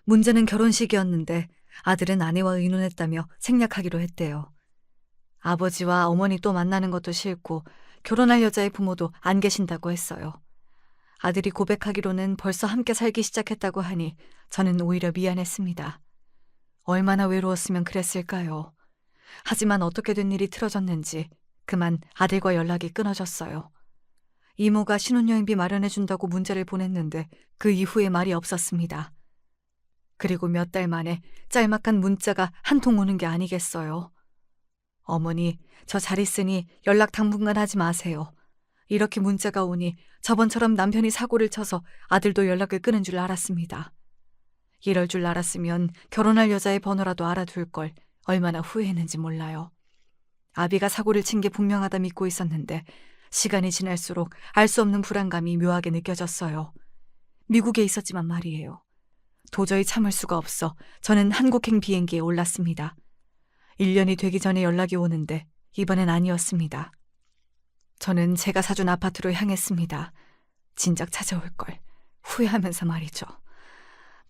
문제는 결혼식이었는데 아들은 아내와 의논했다며 생략하기로 했대요. 아버지와 어머니 또 만나는 것도 싫고 결혼할 여자의 부모도 안 계신다고 했어요. 아들이 고백하기로는 벌써 함께 살기 시작했다고 하니 저는 오히려 미안했습니다. 얼마나 외로웠으면 그랬을까요? 하지만 어떻게 된 일이 틀어졌는지 그만 아들과 연락이 끊어졌어요. 이모가 신혼여행비 마련해준다고 문자를 보냈는데 그 이후에 말이 없었습니다. 그리고 몇 달 만에 짤막한 문자가 한 통 오는 게 아니겠어요. 어머니, 저 잘 있으니 연락 당분간 하지 마세요. 이렇게 문자가 오니 저번처럼 남편이 사고를 쳐서 아들도 연락을 끊은 줄 알았습니다. 이럴 줄 알았으면 결혼할 여자의 번호라도 알아둘 걸 얼마나 후회했는지 몰라요. 아비가 사고를 친 게 분명하다 믿고 있었는데 시간이 지날수록 알 수 없는 불안감이 묘하게 느껴졌어요. 미국에 있었지만 말이에요. 도저히 참을 수가 없어 저는 한국행 비행기에 올랐습니다. 1년이 되기 전에 연락이 오는데 이번엔 아니었습니다. 저는 제가 사준 아파트로 향했습니다. 진작 찾아올 걸 후회하면서 말이죠.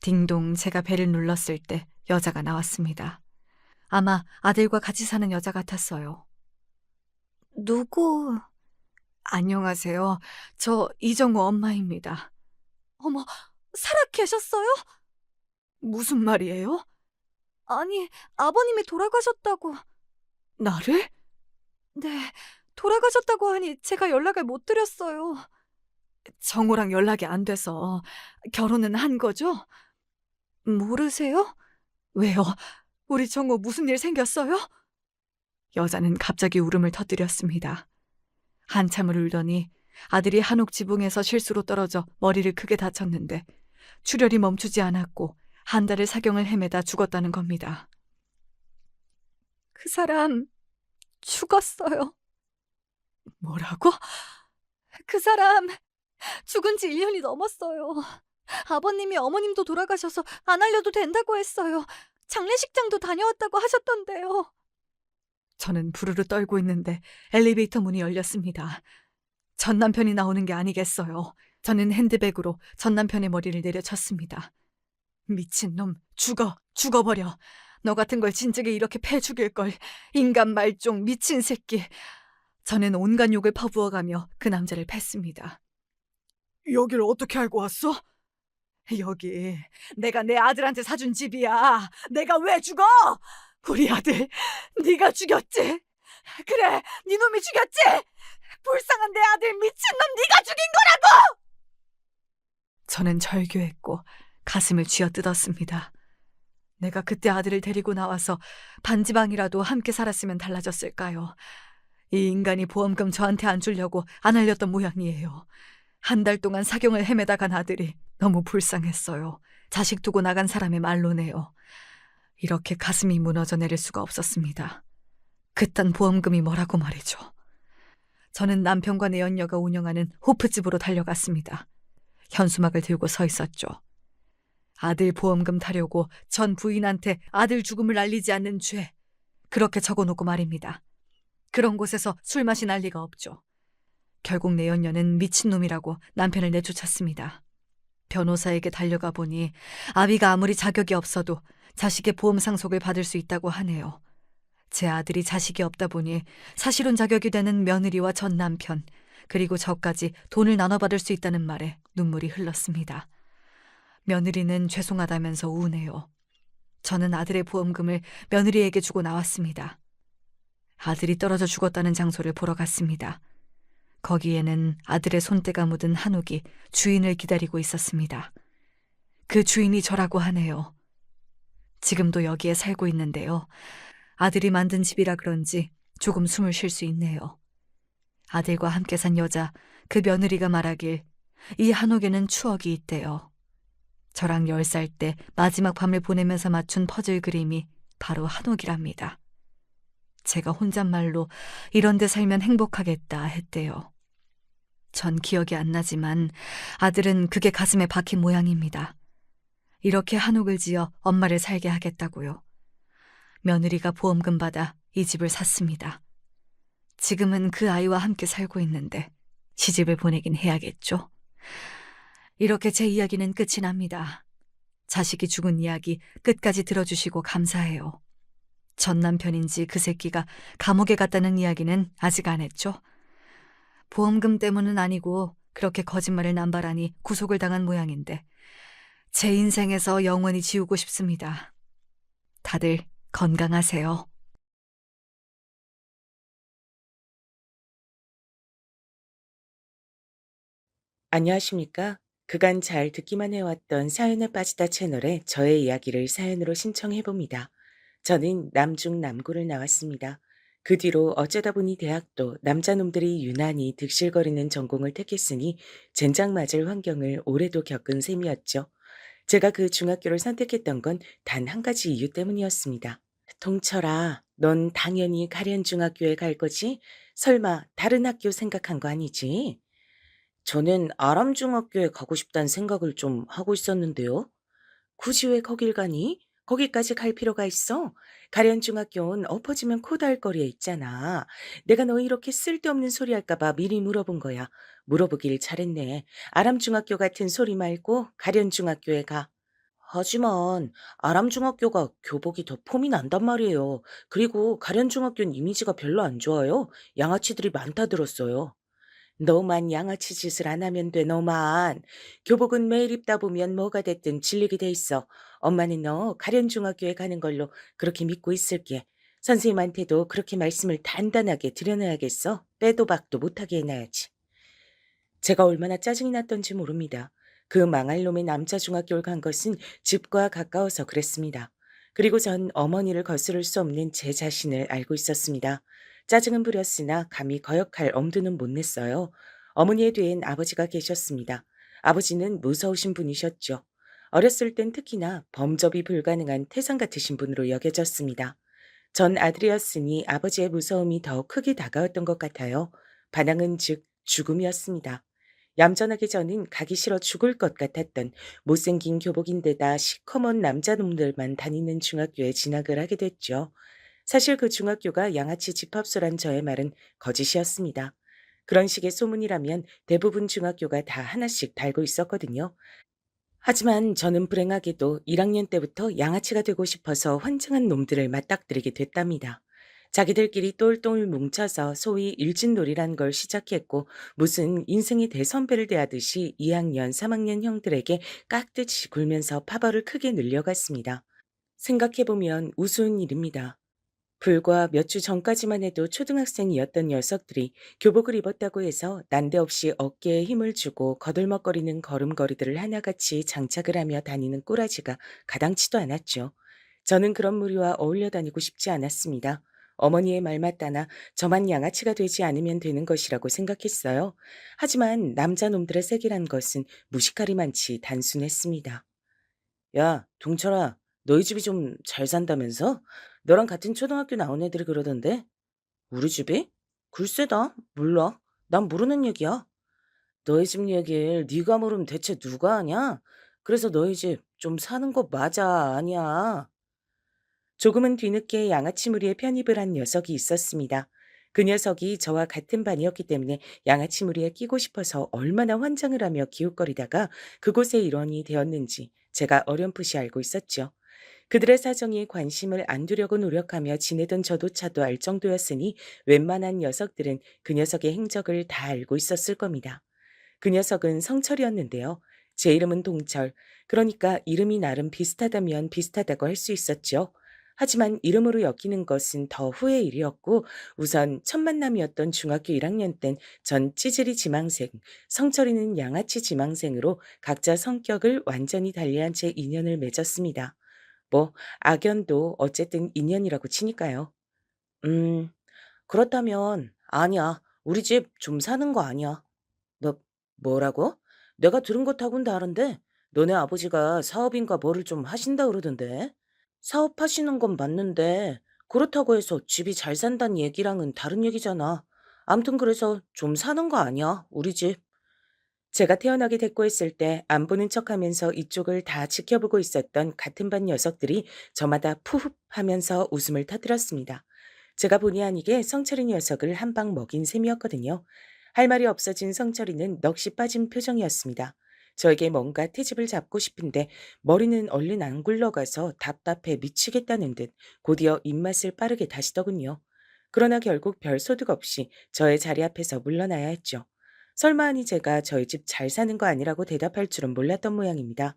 딩동 제가 벨을 눌렀을 때 여자가 나왔습니다. 아마 아들과 같이 사는 여자 같았어요. 누구? 안녕하세요. 저 이정우 엄마입니다. 어머, 살아 계셨어요? 무슨 말이에요? 아니, 아버님이 돌아가셨다고. 나를? 네, 돌아가셨다고 하니 제가 연락을 못 드렸어요. 정우랑 연락이 안 돼서 결혼은 한 거죠? 모르세요? 왜요? 우리 정우 무슨 일 생겼어요? 여자는 갑자기 울음을 터뜨렸습니다. 한참을 울더니 아들이 한옥 지붕에서 실수로 떨어져 머리를 크게 다쳤는데 출혈이 멈추지 않았고 한 달을 사경을 헤매다 죽었다는 겁니다. 그 사람 죽었어요. 뭐라고? 그 사람 죽은 지 1년이 넘었어요. 아버님이 어머님도 돌아가셔서 안 알려도 된다고 했어요. 장례식장도 다녀왔다고 하셨던데요. 저는 부르르 떨고 있는데 엘리베이터 문이 열렸습니다. 전 남편이 나오는 게 아니겠어요. 저는 핸드백으로 전 남편의 머리를 내려쳤습니다. 미친놈, 죽어버려. 너 같은 걸 진즉에 이렇게 패 죽일걸. 인간 말종, 미친 새끼. 저는 온갖 욕을 퍼부어가며 그 남자를 팼습니다. 여길 어떻게 알고 왔어? 여기 내가 내 아들한테 사준 집이야. 내가 왜 죽어? 우리 아들 네가 죽였지? 그래, 네 놈이 죽였지? 불쌍한 내 아들 미친놈 네가 죽인 거라고! 저는 절규했고 가슴을 쥐어뜯었습니다. 내가 그때 아들을 데리고 나와서 반지방이라도 함께 살았으면 달라졌을까요? 이 인간이 보험금 저한테 안 주려고 안 알렸던 모양이에요. 한 달 동안 사경을 헤매다 간 아들이 너무 불쌍했어요. 자식 두고 나간 사람의 말로네요. 이렇게 가슴이 무너져 내릴 수가 없었습니다. 그딴 보험금이 뭐라고 말이죠. 저는 남편과 내연녀가 운영하는 호프집으로 달려갔습니다. 현수막을 들고 서 있었죠. 아들 보험금 타려고 전 부인한테 아들 죽음을 알리지 않는 죄. 그렇게 적어놓고 말입니다. 그런 곳에서 술 마신 리가 없죠. 결국 내연녀는 미친놈이라고 남편을 내쫓았습니다. 변호사에게 달려가 보니 아비가 아무리 자격이 없어도 자식의 보험 상속을 받을 수 있다고 하네요. 제 아들이 자식이 없다 보니 사실혼 자격이 되는 며느리와 전 남편, 그리고 저까지 돈을 나눠받을 수 있다는 말에 눈물이 흘렀습니다. 며느리는 죄송하다면서 우네요. 저는 아들의 보험금을 며느리에게 주고 나왔습니다. 아들이 떨어져 죽었다는 장소를 보러 갔습니다. 거기에는 아들의 손때가 묻은 한옥이 주인을 기다리고 있었습니다. 그 주인이 저라고 하네요. 지금도 여기에 살고 있는데요. 아들이 만든 집이라 그런지 조금 숨을 쉴 수 있네요. 아들과 함께 산 여자, 그 며느리가 말하길 이 한옥에는 추억이 있대요. 저랑 10살 때 마지막 밤을 보내면서 맞춘 퍼즐 그림이 바로 한옥이랍니다. 제가 혼잣말로 이런 데 살면 행복하겠다 했대요. 전 기억이 안 나지만 아들은 그게 가슴에 박힌 모양입니다. 이렇게 한옥을 지어 엄마를 살게 하겠다고요. 며느리가 보험금 받아 이 집을 샀습니다. 지금은 그 아이와 함께 살고 있는데 시집을 보내긴 해야겠죠. 이렇게 제 이야기는 끝이 납니다. 자식이 죽은 이야기 끝까지 들어주시고 감사해요. 전 남편인지 그 새끼가 감옥에 갔다는 이야기는 아직 안 했죠. 보험금 때문은 아니고 그렇게 거짓말을 남발하니 구속을 당한 모양인데 제 인생에서 영원히 지우고 싶습니다. 다들 건강하세요. 안녕하십니까? 그간 잘 듣기만 해왔던 사연에 빠지다 채널에 저의 이야기를 사연으로 신청해봅니다. 저는 남중 남고를 나왔습니다. 그 뒤로 어쩌다 보니 대학도 남자놈들이 유난히 득실거리는 전공을 택했으니 젠장 맞을 환경을 오래도 겪은 셈이었죠. 제가 그 중학교를 선택했던 건 단 한 가지 이유 때문이었습니다. 동철아, 넌 당연히 가련중학교에 갈 거지? 설마 다른 학교 생각한 거 아니지? 저는 아람중학교에 가고 싶다는 생각을 좀 하고 있었는데요. 굳이 왜 거길 가니? 거기까지 갈 필요가 있어? 가련중학교는 엎어지면 코다할 거리에 있잖아. 내가 너 이렇게 쓸데없는 소리 할까봐 미리 물어본 거야. 물어보길 잘했네. 아람중학교 같은 소리 말고 가련중학교에 가. 하지만 아람중학교가 교복이 더 폼이 난단 말이에요. 그리고 가련중학교는 이미지가 별로 안 좋아요. 양아치들이 많다 들었어요. 너만 양아치 짓을 안 하면 돼, 너만. 교복은 매일 입다 보면 뭐가 됐든 질리게 돼 있어. 엄마는 너 가련중학교에 가는 걸로 그렇게 믿고 있을게. 선생님한테도 그렇게 말씀을 단단하게 드려놔야겠어. 빼도 박도 못하게 해놔야지. 제가 얼마나 짜증이 났던지 모릅니다. 그 망할 놈의 남자 중학교를 간 것은 집과 가까워서 그랬습니다. 그리고 전 어머니를 거스를 수 없는 제 자신을 알고 있었습니다. 짜증은 부렸으나 감히 거역할 엄두는 못 냈어요. 어머니의 뒤엔 아버지가 계셨습니다. 아버지는 무서우신 분이셨죠. 어렸을 땐 특히나 범접이 불가능한 태산 같으신 분으로 여겨졌습니다. 전 아들이었으니 아버지의 무서움이 더 크게 다가왔던 것 같아요. 반항은 즉 죽음이었습니다. 얌전하게 저는 가기 싫어 죽을 것 같았던 못생긴 교복인데다 시커먼 남자놈들만 다니는 중학교에 진학을 하게 됐죠. 사실 그 중학교가 양아치 집합소란 저의 말은 거짓이었습니다. 그런 식의 소문이라면 대부분 중학교가 다 하나씩 달고 있었거든요. 하지만 저는 불행하게도 1학년 때부터 양아치가 되고 싶어서 환장한 놈들을 맞닥뜨리게 됐답니다. 자기들끼리 똘똘 뭉쳐서 소위 일진놀이란 걸 시작했고 무슨 인생의 대선배를 대하듯이 2학년, 3학년 형들에게 깍듯이 굴면서 파벌을 크게 늘려갔습니다. 생각해보면 우스운 일입니다. 불과 몇 주 전까지만 해도 초등학생이었던 녀석들이 교복을 입었다고 해서 난데없이 어깨에 힘을 주고 거들먹거리는 걸음걸이들을 하나같이 장착을 하며 다니는 꼬라지가 가당치도 않았죠. 저는 그런 무리와 어울려 다니고 싶지 않았습니다. 어머니의 말 맞다나 저만 양아치가 되지 않으면 되는 것이라고 생각했어요. 하지만 남자놈들의 색이란 것은 무식하리만치 단순했습니다. 야, 동철아, 너희 집이 좀 잘 산다면서? 너랑 같은 초등학교 나온 애들이 그러던데? 우리 집이? 글쎄다, 몰라. 난 모르는 얘기야. 너희 집 얘기를 네가 모르면 대체 누가 아냐? 그래서 너희 집 좀 사는 거 맞아, 아니야? 조금은 뒤늦게 양아치 무리에 편입을 한 녀석이 있었습니다. 그 녀석이 저와 같은 반이었기 때문에 양아치 무리에 끼고 싶어서 얼마나 환장을 하며 기웃거리다가 그곳의 일원이 되었는지 제가 어렴풋이 알고 있었죠. 그들의 사정에 관심을 안 두려고 노력하며 지내던 저도차도 알 정도였으니 웬만한 녀석들은 그 녀석의 행적을 다 알고 있었을 겁니다. 그 녀석은 성철이었는데요. 제 이름은 동철. 그러니까 이름이 나름 비슷하다면 비슷하다고 할 수 있었죠. 하지만 이름으로 엮이는 것은 더 후의 일이었고 우선 첫 만남이었던 중학교 1학년 땐 전 찌질이 지망생, 성철이는 양아치 지망생으로 각자 성격을 완전히 달리한 채 인연을 맺었습니다. 뭐 악연도 어쨌든 인연이라고 치니까요. 음, 그렇다면 아니야. 우리 집 좀 사는 거 아니야. 너 뭐라고? 내가 들은 것하고는 다른데 너네 아버지가 사업인가 뭐를 좀 하신다 그러던데. 사업하시는 건 맞는데 그렇다고 해서 집이 잘 산다는 얘기랑은 다른 얘기잖아. 암튼 그래서 좀 사는 거 아니야, 우리 집. 제가 태어나게 됐고 했을 때 안 보는 척하면서 이쪽을 다 지켜보고 있었던 같은 반 녀석들이 저마다 푸흡 하면서 웃음을 터뜨렸습니다. 제가 본의 아니게 성철이 녀석을 한 방 먹인 셈이었거든요. 할 말이 없어진 성철이는 넋이 빠진 표정이었습니다. 저에게 뭔가 트집을 잡고 싶은데 머리는 얼른 안 굴러가서 답답해 미치겠다는 듯 곧이어 입맛을 빠르게 다시더군요. 그러나 결국 별 소득 없이 저의 자리 앞에서 물러나야 했죠. 설마 하니 제가 저희 집 잘 사는 거 아니라고 대답할 줄은 몰랐던 모양입니다.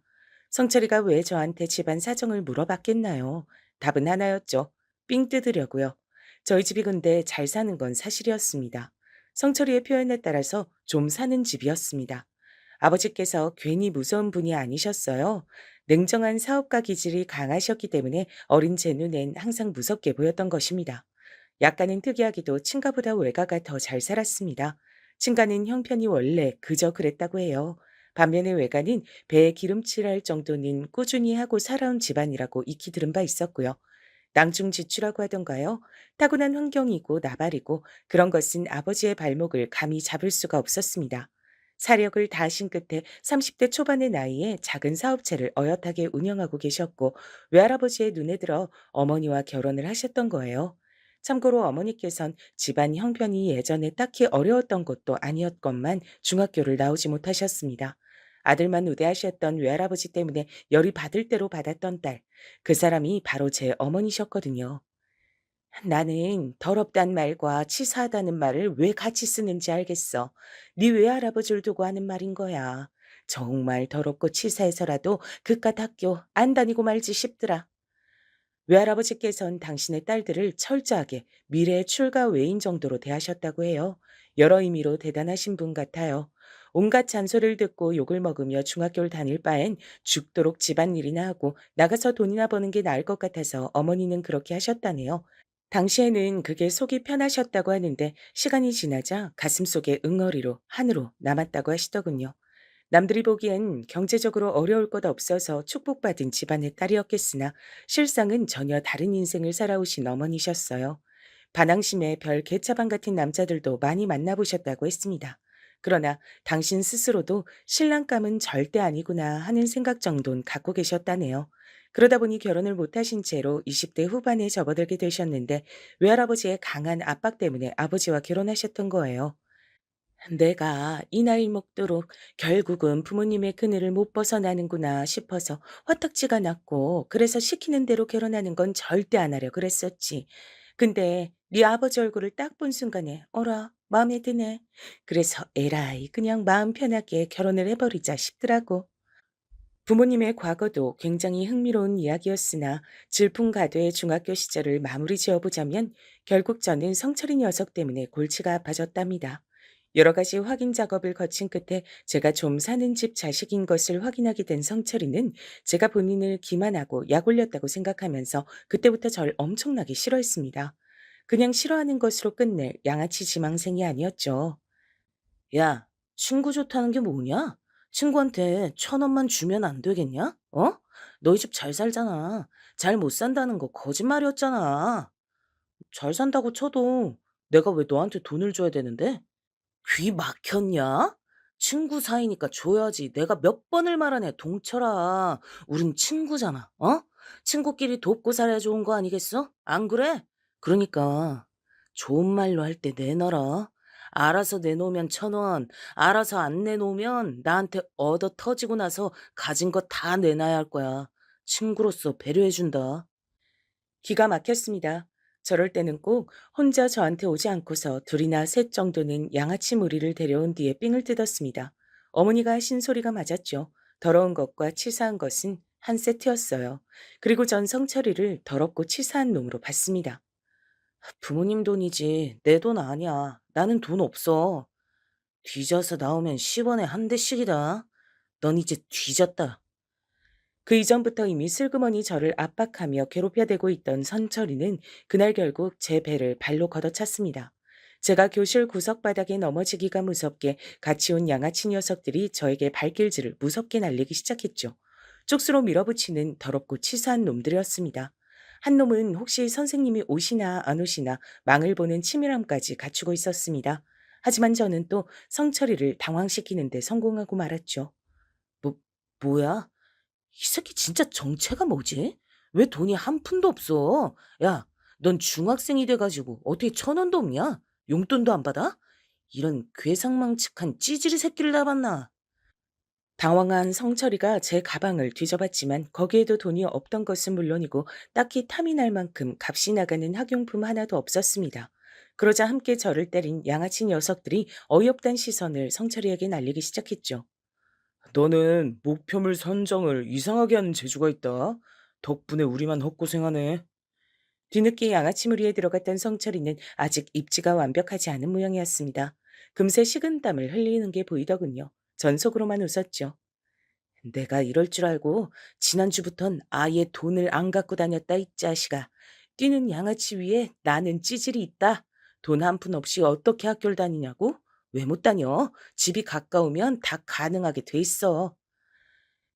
성철이가 왜 저한테 집안 사정을 물어봤겠나요? 답은 하나였죠. 삥 뜯으려고요. 저희 집이 근데 잘 사는 건 사실이었습니다. 성철이의 표현에 따라서 좀 사는 집이었습니다. 아버지께서 괜히 무서운 분이 아니셨어요. 냉정한 사업가 기질이 강하셨기 때문에 어린 제 눈엔 항상 무섭게 보였던 것입니다. 약간은 특이하게도 친가보다 외가가 더 잘 살았습니다. 친가는 형편이 원래 그저 그랬다고 해요. 반면에 외가는 배에 기름칠할 정도는 꾸준히 하고 살아온 집안이라고 익히 들은 바 있었고요. 낭중지추라고 하던가요? 타고난 환경이고 나발이고 그런 것은 아버지의 발목을 감히 잡을 수가 없었습니다. 사력을 다하신 끝에 30대 초반의 나이에 작은 사업체를 어엿하게 운영하고 계셨고 외할아버지의 눈에 들어 어머니와 결혼을 하셨던 거예요. 참고로 어머니께선 집안 형편이 예전에 딱히 어려웠던 것도 아니었건만 중학교를 나오지 못하셨습니다. 아들만 우대하셨던 외할아버지 때문에 열이 받을 대로 받았던 딸. 그 사람이 바로 제 어머니셨거든요. 나는 더럽단 말과 치사하다는 말을 왜 같이 쓰는지 알겠어. 네 외할아버지를 두고 하는 말인 거야. 정말 더럽고 치사해서라도 그깟 학교 안 다니고 말지 싶더라. 외할아버지께선 당신의 딸들을 철저하게 미래의 출가 외인 정도로 대하셨다고 해요. 여러 의미로 대단하신 분 같아요. 온갖 잔소리를 듣고 욕을 먹으며 중학교를 다닐 바엔 죽도록 집안일이나 하고 나가서 돈이나 버는 게 나을 것 같아서 어머니는 그렇게 하셨다네요. 당시에는 그게 속이 편하셨다고 하는데 시간이 지나자 가슴속에 응어리로 한으로 남았다고 하시더군요. 남들이 보기엔 경제적으로 어려울 것 없어서 축복받은 집안의 딸이었겠으나 실상은 전혀 다른 인생을 살아오신 어머니셨어요. 반항심에 별 개차반 같은 남자들도 많이 만나보셨다고 했습니다. 그러나 당신 스스로도 신랑감은 절대 아니구나 하는 생각 정도는 갖고 계셨다네요. 그러다 보니 결혼을 못하신 채로 20대 후반에 접어들게 되셨는데 외할아버지의 강한 압박 때문에 아버지와 결혼하셨던 거예요. 내가 이 나이 먹도록 결국은 부모님의 그늘을 못 벗어나는구나 싶어서 화딱지가 났고 그래서 시키는 대로 결혼하는 건 절대 안 하려 그랬었지. 근데 네 아버지 얼굴을 딱 본 순간에 어라 마음에 드네. 그래서 에라이 그냥 마음 편하게 결혼을 해버리자 싶더라고. 부모님의 과거도 굉장히 흥미로운 이야기였으나 질풍가도의 중학교 시절을 마무리 지어보자면 결국 저는 성철이 녀석 때문에 골치가 아파졌답니다. 여러 가지 확인 작업을 거친 끝에 제가 좀 사는 집 자식인 것을 확인하게 된 성철이는 제가 본인을 기만하고 약 올렸다고 생각하면서 그때부터 절 엄청나게 싫어했습니다. 그냥 싫어하는 것으로 끝낼 양아치 지망생이 아니었죠. 야, 친구 좋다는 게 뭐냐? 친구한테 1,000원만 주면 안 되겠냐? 어? 너희 집 잘 살잖아. 잘 못 산다는 거 거짓말이었잖아. 잘 산다고 쳐도 내가 왜 너한테 돈을 줘야 되는데? 귀 막혔냐? 친구 사이니까 줘야지. 내가 몇 번을 말하네, 동철아. 우린 친구잖아, 어? 친구끼리 돕고 살아야 좋은 거 아니겠어? 안 그래? 그러니까 좋은 말로 할 때 내놔라. 알아서 내놓으면 1,000원, 알아서 안 내놓으면 나한테 얻어 터지고 나서 가진 거 다 내놔야 할 거야. 친구로서 배려해준다. 기가 막혔습니다. 저럴 때는 꼭 혼자 저한테 오지 않고서 둘이나 셋 정도는 양아치 무리를 데려온 뒤에 삥을 뜯었습니다. 어머니가 하신 소리가 맞았죠. 더러운 것과 치사한 것은 한 세트였어요. 그리고 전 성철이를 더럽고 치사한 놈으로 봤습니다. 부모님 돈이지 내 돈 아니야. 나는 돈 없어. 뒤져서 나오면 10원에 한 대씩이다. 넌 이제 뒤졌다. 그 이전부터 이미 슬그머니 저를 압박하며 괴롭혀대고 있던 선철이는 그날 결국 제 배를 발로 걷어찼습니다. 제가 교실 구석바닥에 넘어지기가 무섭게 같이 온 양아치 녀석들이 저에게 발길질을 무섭게 날리기 시작했죠. 쪽수로 밀어붙이는 더럽고 치사한 놈들이었습니다. 한 놈은 혹시 선생님이 오시나 안 오시나 망을 보는 치밀함까지 갖추고 있었습니다. 하지만 저는 또 성철이를 당황시키는데 성공하고 말았죠. 뭐, 뭐야? 이 새끼 진짜 정체가 뭐지? 왜 돈이 한 푼도 없어? 야, 넌 중학생이 돼가지고 어떻게 1,000원도 없냐? 용돈도 안 받아? 이런 괴상망측한 찌질이 새끼를 다 봤나? 당황한 성철이가 제 가방을 뒤져봤지만 거기에도 돈이 없던 것은 물론이고 딱히 탐이 날 만큼 값이 나가는 학용품 하나도 없었습니다. 그러자 함께 저를 때린 양아치 녀석들이 어이없단 시선을 성철이에게 날리기 시작했죠. 너는 목표물 선정을 이상하게 하는 재주가 있다. 덕분에 우리만 헛고생하네. 뒤늦게 양아치 무리에 들어갔던 성철이는 아직 입지가 완벽하지 않은 모양이었습니다. 금세 식은땀을 흘리는 게 보이더군요. 전 속으로만 웃었죠. 내가 이럴 줄 알고 지난주부턴 아예 돈을 안 갖고 다녔다 이 자식아. 뛰는 양아치 위에 나는 찌질이 있다. 돈 한 푼 없이 어떻게 학교를 다니냐고? 왜 못 다녀? 집이 가까우면 다 가능하게 돼 있어.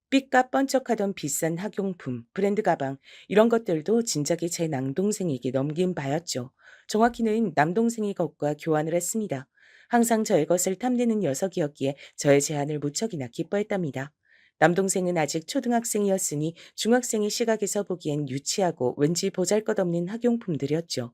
삐까 번쩍하던 비싼 학용품, 브랜드 가방 이런 것들도 진작에 제 남동생에게 넘긴 바였죠. 정확히는 남동생이 것과 교환을 했습니다. 항상 저의 것을 탐내는 녀석이었기에 저의 제안을 무척이나 기뻐했답니다. 남동생은 아직 초등학생이었으니 중학생의 시각에서 보기엔 유치하고 왠지 보잘것없는 학용품들이었죠.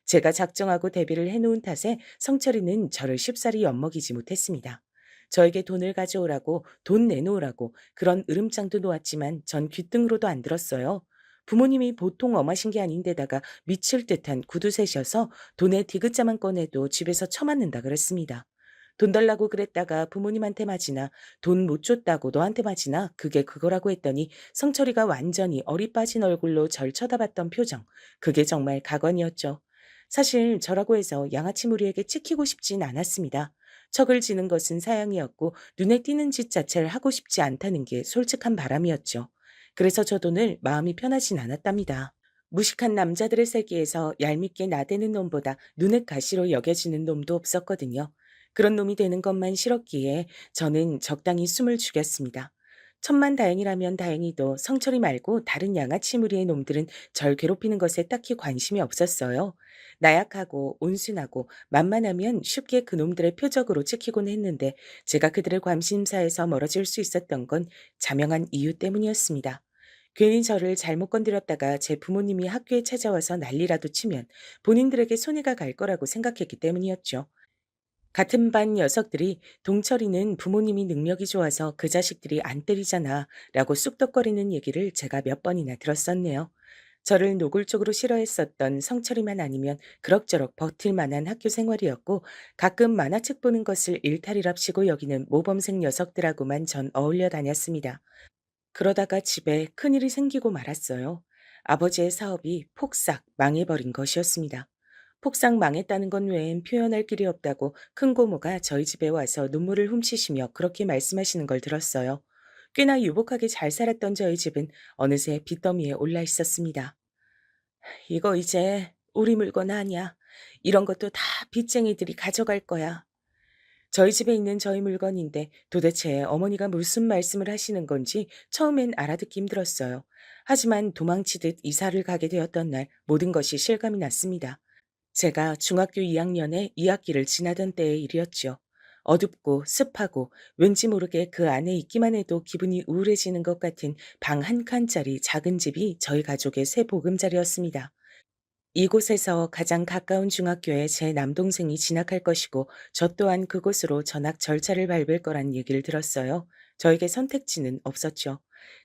제가 작정하고 대비를 해놓은 탓에 성철이는 저를 쉽사리 엿먹이지 못했습니다. 저에게 돈을 가져오라고 돈 내놓으라고 그런 으름장도 놓았지만 전 귓등으로도 안 들었어요. 부모님이 보통 엄하신 게 아닌데다가 미칠 듯한 구두쇠셔서 돈에 디귿자만 꺼내도 집에서 처맞는다 그랬습니다. 돈 달라고 그랬다가 부모님한테 맞이나 돈 못 줬다고 너한테 맞이나 그게 그거라고 했더니 성철이가 완전히 어리 빠진 얼굴로 절 쳐다봤던 표정. 그게 정말 가관이었죠. 사실 저라고 해서 양아치 무리에게 찍히고 싶진 않았습니다. 척을 지는 것은 사양이었고 눈에 띄는 짓 자체를 하고 싶지 않다는 게 솔직한 바람이었죠. 그래서 저 돈을 마음이 편하진 않았답니다. 무식한 남자들의 세계에서 얄밉게 나대는 놈보다 눈엣 가시로 여겨지는 놈도 없었거든요. 그런 놈이 되는 것만 싫었기에 저는 적당히 숨을 죽였습니다. 천만 다행이라면 다행히도 성철이 말고 다른 양아치 무리의 놈들은 절 괴롭히는 것에 딱히 관심이 없었어요. 나약하고 온순하고 만만하면 쉽게 그놈들의 표적으로 찍히곤 했는데 제가 그들의 관심사에서 멀어질 수 있었던 건 자명한 이유 때문이었습니다. 괜히 저를 잘못 건드렸다가 제 부모님이 학교에 찾아와서 난리라도 치면 본인들에게 손해가 갈 거라고 생각했기 때문이었죠. 같은 반 녀석들이 동철이는 부모님이 능력이 좋아서 그 자식들이 안 때리잖아 라고 쑥덕거리는 얘기를 제가 몇 번이나 들었었네요. 저를 노골적으로 싫어했었던 성철이만 아니면 그럭저럭 버틸 만한 학교 생활이었고 가끔 만화책 보는 것을 일탈이랍시고 여기는 모범생 녀석들하고만 전 어울려 다녔습니다. 그러다가 집에 큰일이 생기고 말았어요. 아버지의 사업이 폭삭 망해버린 것이었습니다. 폭삭 망했다는 건 외엔 표현할 길이 없다고 큰 고모가 저희 집에 와서 눈물을 훔치시며 그렇게 말씀하시는 걸 들었어요. 꽤나 유복하게 잘 살았던 저희 집은 어느새 빚더미에 올라 있었습니다. 이거 이제 우리 물건 아니야. 이런 것도 다 빚쟁이들이 가져갈 거야. 저희 집에 있는 저희 물건인데 도대체 어머니가 무슨 말씀을 하시는 건지 처음엔 알아듣기 힘들었어요. 하지만 도망치듯 이사를 가게 되었던 날 모든 것이 실감이 났습니다. 제가 중학교 2학년에 2학기를 지나던 때의 일이었죠. 어둡고 습하고 왠지 모르게 그 안에 있기만 해도 기분이 우울해지는 것 같은 방 한 칸짜리 작은 집이 저희 가족의 새 보금자리였습니다. 이곳에서 가장 가까운 중학교에 제 남동생이 진학할 것이고 저 또한 그곳으로 전학 절차를 밟을 거란 얘기를 들었어요. 저에게 선택지는 없었죠.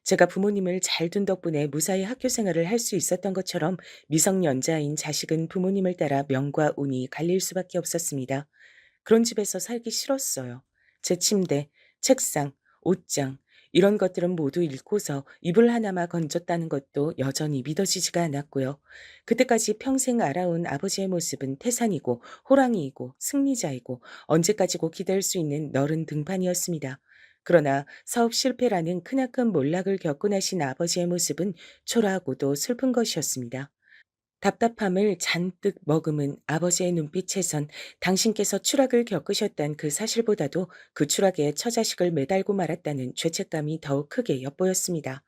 제가 부모님을 잘 둔 덕분에 무사히 학교 생활을 할 수 있었던 것처럼 미성년자인 자식은 부모님을 따라 명과 운이 갈릴 수밖에 없었습니다. 그런 집에서 살기 싫었어요. 제 침대, 책상, 옷장 이런 것들은 모두 잃고서 이불 하나만 건졌다는 것도 여전히 믿어지지가 않았고요. 그때까지 평생 알아온 아버지의 모습은 태산이고 호랑이이고 승리자이고 언제까지고 기댈 수 있는 너른 등판이었습니다. 그러나 사업 실패라는 크나큰 몰락을 겪고 나신 아버지의 모습은 초라하고도 슬픈 것이었습니다. 답답함을 잔뜩 머금은 아버지의 눈빛에선 당신께서 추락을 겪으셨단 그 사실보다도 그 추락에 처자식을 매달고 말았다는 죄책감이 더욱 크게 엿보였습니다.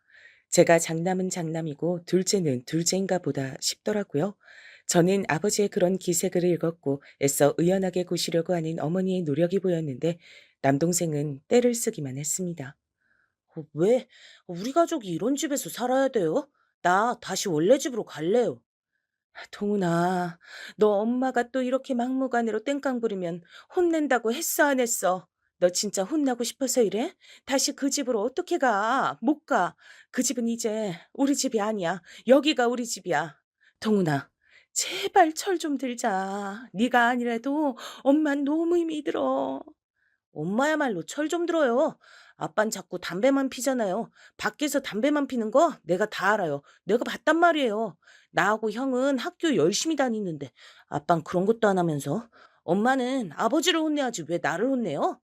제가 장남은 장남이고 둘째는 둘째인가 보다 싶더라고요. 저는 아버지의 그런 기색을 읽었고 애써 의연하게 구시려고 하는 어머니의 노력이 보였는데 남동생은 떼를 쓰기만 했습니다. 왜? 우리 가족이 이런 집에서 살아야 돼요? 나 다시 원래 집으로 갈래요. 동훈아, 너 엄마가 또 이렇게 막무가내로 땡깡 부리면 혼낸다고 했어, 안 했어? 너 진짜 혼나고 싶어서 이래? 다시 그 집으로 어떻게 가? 못 가. 그 집은 이제 우리 집이 아니야. 여기가 우리 집이야. 동훈아, 제발 철 좀 들자. 네가 아니라도 엄만 너무 힘이 들어. 엄마야말로 철 좀 들어요. 아빤 자꾸 담배만 피잖아요. 밖에서 담배만 피는 거 내가 다 알아요. 내가 봤단 말이에요. 나하고 형은 학교 열심히 다니는데 아빤 그런 것도 안 하면서 엄마는 아버지를 혼내야지 왜 나를 혼내요?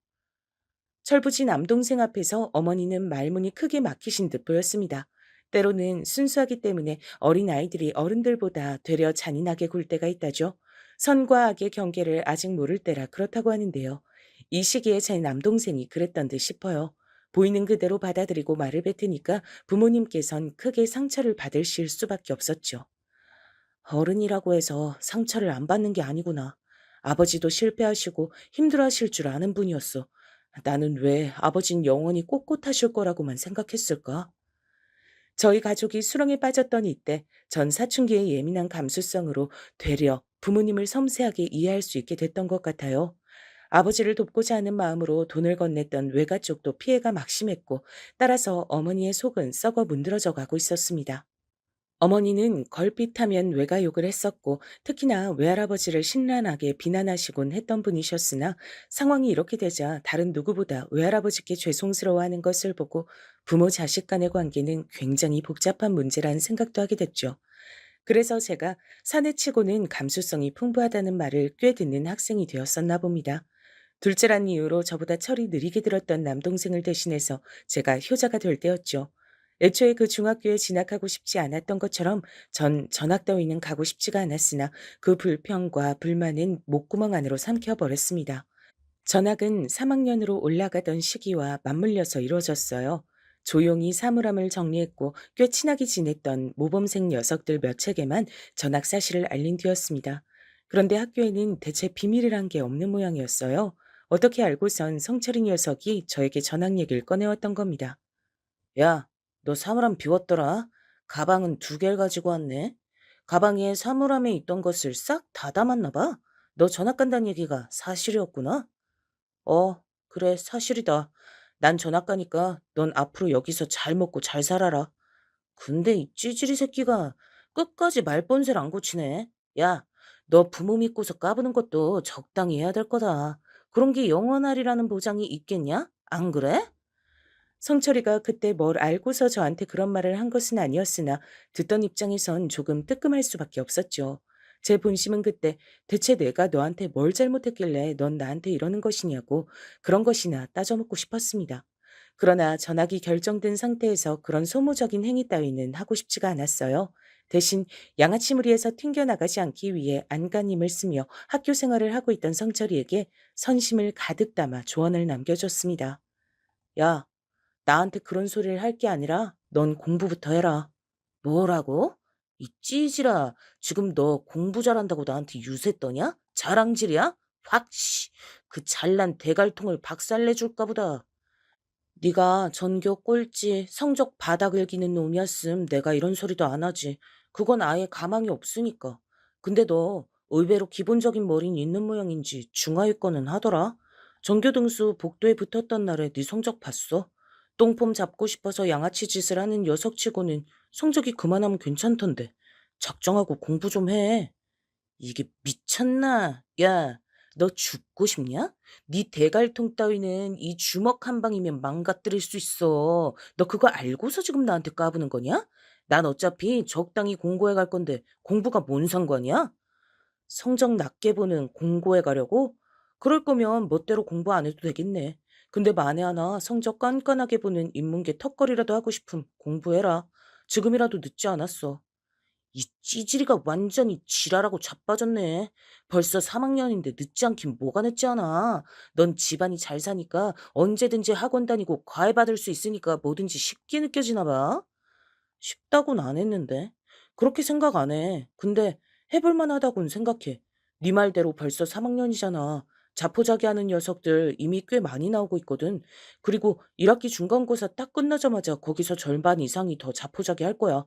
철부지 남동생 앞에서 어머니는 말문이 크게 막히신 듯 보였습니다. 때로는 순수하기 때문에 어린 아이들이 어른들보다 되려 잔인하게 굴 때가 있다죠. 선과 악의 경계를 아직 모를 때라 그렇다고 하는데요. 이 시기에 제 남동생이 그랬던 듯 싶어요. 보이는 그대로 받아들이고 말을 뱉으니까 부모님께선 크게 상처를 받으실 수밖에 없었죠. 어른이라고 해서 상처를 안 받는 게 아니구나. 아버지도 실패하시고 힘들어하실 줄 아는 분이었어. 나는 왜 아버진 영원히 꼿꼿하실 거라고만 생각했을까? 저희 가족이 수렁에 빠졌던 이때 전 사춘기의 예민한 감수성으로 되려 부모님을 섬세하게 이해할 수 있게 됐던 것 같아요. 아버지를 돕고자 하는 마음으로 돈을 건넸던 외가 쪽도 피해가 막심했고 따라서 어머니의 속은 썩어 문드러져 가고 있었습니다. 어머니는 걸핏하면 외가욕을 했었고 특히나 외할아버지를 신랄하게 비난하시곤 했던 분이셨으나 상황이 이렇게 되자 다른 누구보다 외할아버지께 죄송스러워하는 것을 보고 부모 자식 간의 관계는 굉장히 복잡한 문제라는 생각도 하게 됐죠. 그래서 제가 사내치고는 감수성이 풍부하다는 말을 꽤 듣는 학생이 되었었나 봅니다. 둘째란 이유로 저보다 철이 느리게 들었던 남동생을 대신해서 제가 효자가 될 때였죠. 애초에 그 중학교에 진학하고 싶지 않았던 것처럼 전 전학 따위는 가고 싶지가 않았으나 그 불평과 불만은 목구멍 안으로 삼켜버렸습니다. 전학은 3학년으로 올라가던 시기와 맞물려서 이루어졌어요. 조용히 사물함을 정리했고 꽤 친하게 지냈던 모범생 녀석들 몇 척에만 전학 사실을 알린 뒤였습니다. 그런데 학교에는 대체 비밀이란 게 없는 모양이었어요. 어떻게 알고선 성철이 녀석이 저에게 전학 얘기를 꺼내왔던 겁니다. 야, 너 사물함 비웠더라? 가방은 2개를 가지고 왔네. 가방에 사물함에 있던 것을 싹 다 담았나 봐. 너 전학 간다는 얘기가 사실이었구나. 어, 그래, 사실이다. 난 전학 가니까 넌 앞으로 여기서 잘 먹고 잘 살아라. 근데 이 찌질이 새끼가 끝까지 말본세를 안 고치네. 야, 너 부모 믿고서 까부는 것도 적당히 해야 될 거다. 그런 게 영원하리라는 보장이 있겠냐? 안 그래? 성철이가 그때 뭘 알고서 저한테 그런 말을 한 것은 아니었으나 듣던 입장에선 조금 뜨끔할 수밖에 없었죠. 제 본심은 그때 대체 내가 너한테 뭘 잘못했길래 넌 나한테 이러는 것이냐고 그런 것이나 따져묻고 싶었습니다. 그러나 전학이 결정된 상태에서 그런 소모적인 행위 따위는 하고 싶지가 않았어요. 대신 양아치 무리에서 튕겨나가지 않기 위해 안간힘을 쓰며 학교 생활을 하고 있던 성철이에게 선심을 가득 담아 조언을 남겨줬습니다. 야, 나한테 그런 소리를 할 게 아니라 넌 공부부터 해라. 뭐라고? 이 찌질아, 지금 너 공부 잘한다고 나한테 유세 떠냐? 자랑질이야? 확 씨. 그 잘난 대갈통을 박살내줄까 보다. 네가 전교 꼴찌, 성적 바닥을 기는 놈이었음 내가 이런 소리도 안 하지. 그건 아예 가망이 없으니까. 근데 너 의외로 기본적인 머리는 있는 모양인지 중하위권은 하더라. 전교 등수 복도에 붙었던 날에 네 성적 봤어. 똥폼 잡고 싶어서 양아치 짓을 하는 녀석치고는 성적이 그만하면 괜찮던데. 작정하고 공부 좀 해. 이게 미쳤나? 야, 너 죽고 싶냐? 네 대갈통 따위는 이 주먹 한 방이면 망가뜨릴 수 있어. 너 그거 알고서 지금 나한테 까부는 거냐? 난 어차피 적당히 공고해 갈 건데 공부가 뭔 상관이야? 성적 낮게 보는 공고해 가려고? 그럴 거면 멋대로 공부 안 해도 되겠네. 근데 만에 하나 성적 깐깐하게 보는 인문계 턱걸이라도 하고 싶음 공부해라. 지금이라도 늦지 않았어. 이 찌질이가 완전히 지랄하고 자빠졌네. 벌써 3학년인데 늦지 않긴 뭐가 늦지 않아. 넌 집안이 잘 사니까 언제든지 학원 다니고 과외 받을 수 있으니까 뭐든지 쉽게 느껴지나 봐. 쉽다고는 안 했는데. 그렇게 생각 안 해. 근데 해볼 만하다고는 생각해. 네 말대로 벌써 3학년이잖아. 자포자기하는 녀석들 이미 꽤 많이 나오고 있거든. 그리고 1학기 중간고사 딱 끝나자마자 거기서 절반 이상이 더 자포자기할 거야.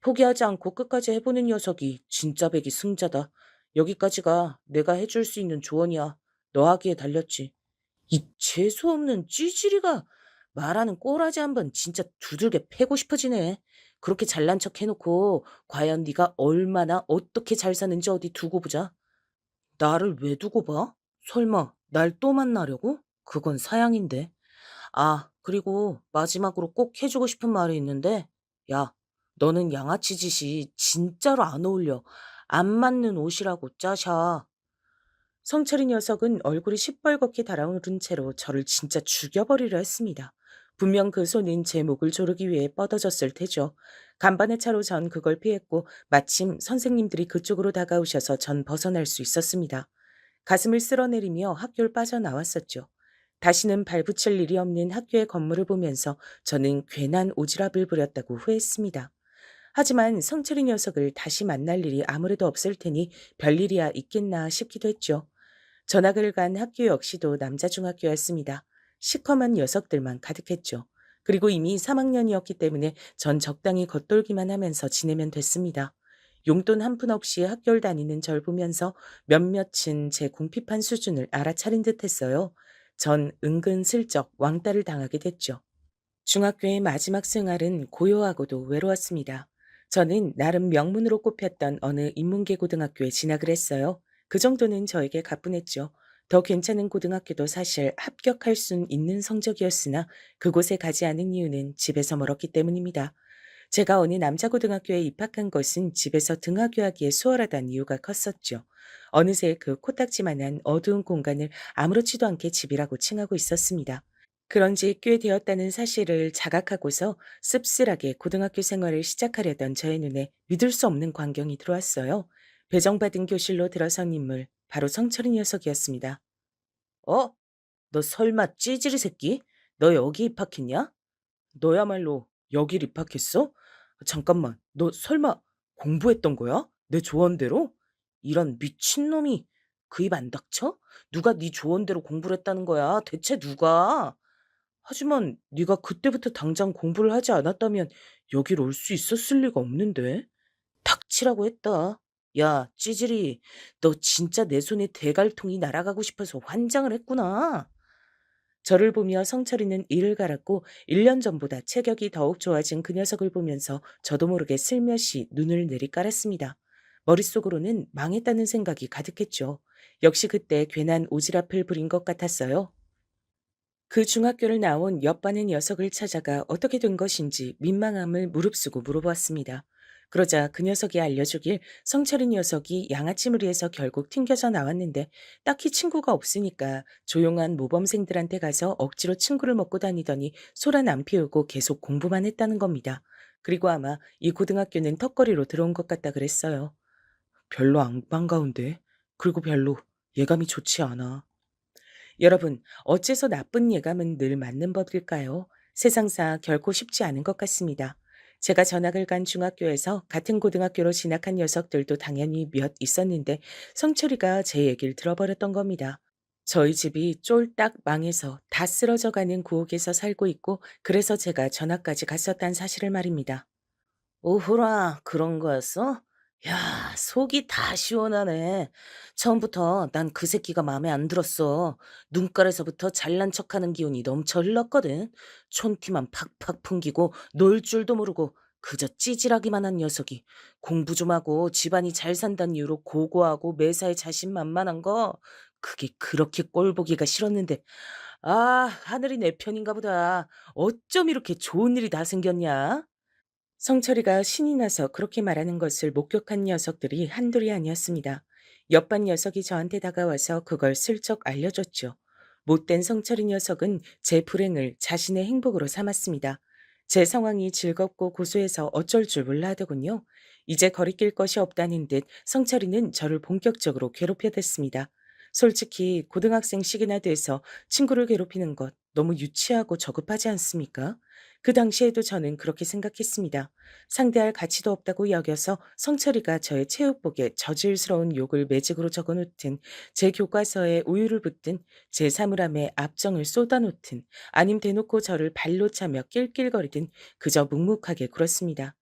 포기하지 않고 끝까지 해보는 녀석이 진짜 백이 승자다. 여기까지가 내가 해줄 수 있는 조언이야. 너 하기에 달렸지. 이 재수없는 찌질이가 말하는 꼬라지 한 번 진짜 두들겨 패고 싶어지네. 그렇게 잘난 척 해놓고 과연 네가 얼마나 어떻게 잘 사는지 어디 두고 보자. 나를 왜 두고 봐? 설마 날 또 만나려고? 그건 사양인데. 아, 그리고 마지막으로 꼭 해주고 싶은 말이 있는데, 야, 너는 양아치 짓이 진짜로 안 어울려. 안 맞는 옷이라고 짜샤. 성철이 녀석은 얼굴이 시뻘겋게 달아오른 채로 저를 진짜 죽여버리려 했습니다. 분명 그 손은 제 목을 조르기 위해 뻗어졌을 테죠. 간반의 차로 전 그걸 피했고 마침 선생님들이 그쪽으로 다가오셔서 전 벗어날 수 있었습니다. 가슴을 쓸어내리며 학교를 빠져나왔었죠. 다시는 발붙일 일이 없는 학교의 건물을 보면서 저는 괜한 오지랖을 부렸다고 후회했습니다. 하지만 성철이 녀석을 다시 만날 일이 아무래도 없을 테니 별일이야 있겠나 싶기도 했죠. 전학을 간 학교 역시도 남자 중학교였습니다. 시커먼 녀석들만 가득했죠. 그리고 이미 3학년이었기 때문에 전 적당히 겉돌기만 하면서 지내면 됐습니다. 용돈 한 푼 없이 학교를 다니는 절 보면서 몇몇은 제 궁핍한 수준을 알아차린 듯 했어요. 전 은근슬쩍 왕따를 당하게 됐죠. 중학교의 마지막 생활은 고요하고도 외로웠습니다. 저는 나름 명문으로 꼽혔던 어느 인문계 고등학교에 진학을 했어요. 그 정도는 저에게 가뿐했죠. 더 괜찮은 고등학교도 사실 합격할 순 있는 성적이었으나 그곳에 가지 않은 이유는 집에서 멀었기 때문입니다. 제가 어느 남자 고등학교에 입학한 것은 집에서 등하교하기에 수월하다는 이유가 컸었죠. 어느새 그 코딱지만한 어두운 공간을 아무렇지도 않게 집이라고 칭하고 있었습니다. 그런 지 꽤 되었다는 사실을 자각하고서 씁쓸하게 고등학교 생활을 시작하려던 저의 눈에 믿을 수 없는 광경이 들어왔어요. 배정받은 교실로 들어선 인물, 바로 성철이 녀석이었습니다. 어? 너 설마 찌질이 새끼? 너 여기 입학했냐? 너야말로 여길 입학했어? 잠깐만, 너 설마 공부했던 거야? 내 조언대로? 이런 미친놈이 그 입 안 닥쳐? 누가 네 조언대로 공부를 했다는 거야? 대체 누가? 하지만 네가 그때부터 당장 공부를 하지 않았다면 여길 올 수 있었을 리가 없는데. 닥치라고 했다. 야, 찌질이, 너 진짜 내 손에 대갈통이 날아가고 싶어서 환장을 했구나. 저를 보며 성철이는 이를 갈았고 1년 전보다 체격이 더욱 좋아진 그 녀석을 보면서 저도 모르게 슬며시 눈을 내리깔았습니다. 머릿속으로는 망했다는 생각이 가득했죠. 역시 그때 괜한 오지랖을 부린 것 같았어요. 그 중학교를 나온 옆반의 녀석을 찾아가 어떻게 된 것인지 민망함을 무릅쓰고 물어보았습니다. 그러자 그 녀석이 알려주길 성철이 녀석이 양아치무리에서 결국 튕겨져 나왔는데 딱히 친구가 없으니까 조용한 모범생들한테 가서 억지로 친구를 먹고 다니더니 소란 안 피우고 계속 공부만 했다는 겁니다. 그리고 아마 이 고등학교는 턱걸이로 들어온 것 같다 그랬어요. 별로 안 반가운데. 그리고 별로 예감이 좋지 않아. 여러분, 어째서 나쁜 예감은 늘 맞는 법일까요? 세상사 결코 쉽지 않은 것 같습니다. 제가 전학을 간 중학교에서 같은 고등학교로 진학한 녀석들도 당연히 몇 있었는데 성철이가 제 얘기를 들어버렸던 겁니다. 저희 집이 쫄딱 망해서 다 쓰러져 가는 구옥에서 살고 있고 그래서 제가 전학까지 갔었단 사실을 말입니다. 오호라, 그런 거였어? 야, 속이 다 시원하네. 처음부터 난 그 새끼가 마음에 안 들었어. 눈깔에서부터 잘난 척하는 기운이 넘쳐 흘렀거든. 촌티만 팍팍 풍기고 놀 줄도 모르고 그저 찌질하기만 한 녀석이 공부 좀 하고 집안이 잘 산다는 이유로 고고하고 매사에 자신만만한 거 그게 그렇게 꼴보기가 싫었는데 아, 하늘이 내 편인가 보다. 어쩜 이렇게 좋은 일이 다 생겼냐? 성철이가 신이 나서 그렇게 말하는 것을 목격한 녀석들이 한둘이 아니었습니다. 옆반 녀석이 저한테 다가와서 그걸 슬쩍 알려줬죠. 못된 성철이 녀석은 제 불행을 자신의 행복으로 삼았습니다. 제 상황이 즐겁고 고소해서 어쩔 줄 몰라 하더군요. 이제 거리낄 것이 없다는 듯 성철이는 저를 본격적으로 괴롭혀댔습니다. 솔직히 고등학생 시기나 돼서 친구를 괴롭히는 것 너무 유치하고 저급하지 않습니까? 그 당시에도 저는 그렇게 생각했습니다. 상대할 가치도 없다고 여겨서 성철이가 저의 체육복에 저질스러운 욕을 매직으로 적어놓든 제 교과서에 우유를 붓든 제 사물함에 압정을 쏟아놓든 아님 대놓고 저를 발로 차며 낄낄거리든 그저 묵묵하게 굴었습니다.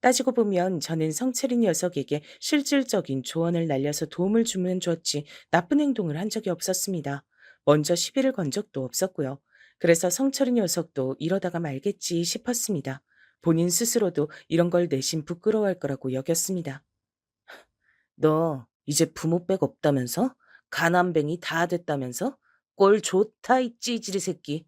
따지고 보면 저는 성철이 녀석에게 실질적인 조언을 날려서 도움을 주면 줬지 나쁜 행동을 한 적이 없었습니다. 먼저 시비를 건 적도 없었고요. 그래서 성철이 녀석도 이러다가 말겠지 싶었습니다. 본인 스스로도 이런 걸 내심 부끄러워할 거라고 여겼습니다. 너 이제 부모 백 없다면서? 가난뱅이 다 됐다면서? 꼴 좋다 이 찌질이 새끼.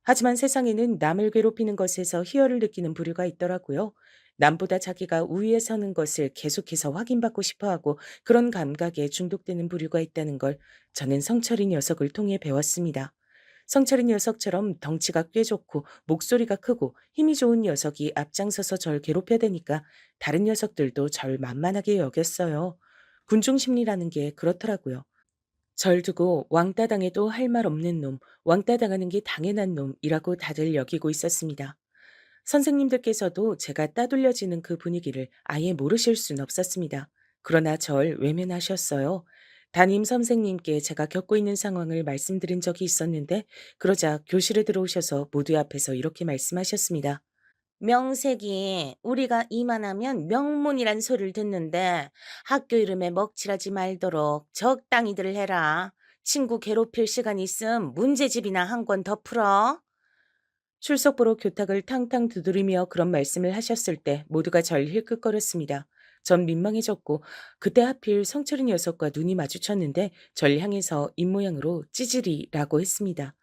하지만 세상에는 남을 괴롭히는 것에서 희열을 느끼는 부류가 있더라고요. 남보다 자기가 우위에 서는 것을 계속해서 확인받고 싶어 하고 그런 감각에 중독되는 부류가 있다는 걸 저는 성철이 녀석을 통해 배웠습니다. 성철이 녀석처럼 덩치가 꽤 좋고 목소리가 크고 힘이 좋은 녀석이 앞장서서 절 괴롭혀대니까 다른 녀석들도 절 만만하게 여겼어요. 군중 심리라는 게 그렇더라고요. 절 두고 왕따 당해도 할 말 없는 놈, 왕따 당하는 게 당연한 놈이라고 다들 여기고 있었습니다. 선생님들께서도 제가 따돌려지는 그 분위기를 아예 모르실 순 없었습니다. 그러나 절 외면하셨어요. 담임 선생님께 제가 겪고 있는 상황을 말씀드린 적이 있었는데, 그러자 교실에 들어오셔서 모두 앞에서 이렇게 말씀하셨습니다. 명색이 우리가 이만하면 명문이란 소리를 듣는데 학교 이름에 먹칠하지 말도록 적당히들 해라. 친구 괴롭힐 시간 있음 문제집이나 한 권 더 풀어. 출석부로 교탁을 탕탕 두드리며 그런 말씀을 하셨을 때 모두가 절 힐끗거렸습니다. 전 민망해졌고 그때 하필 성철이 녀석과 눈이 마주쳤는데 절 향해서 입모양으로 찌질이라고 했습니다.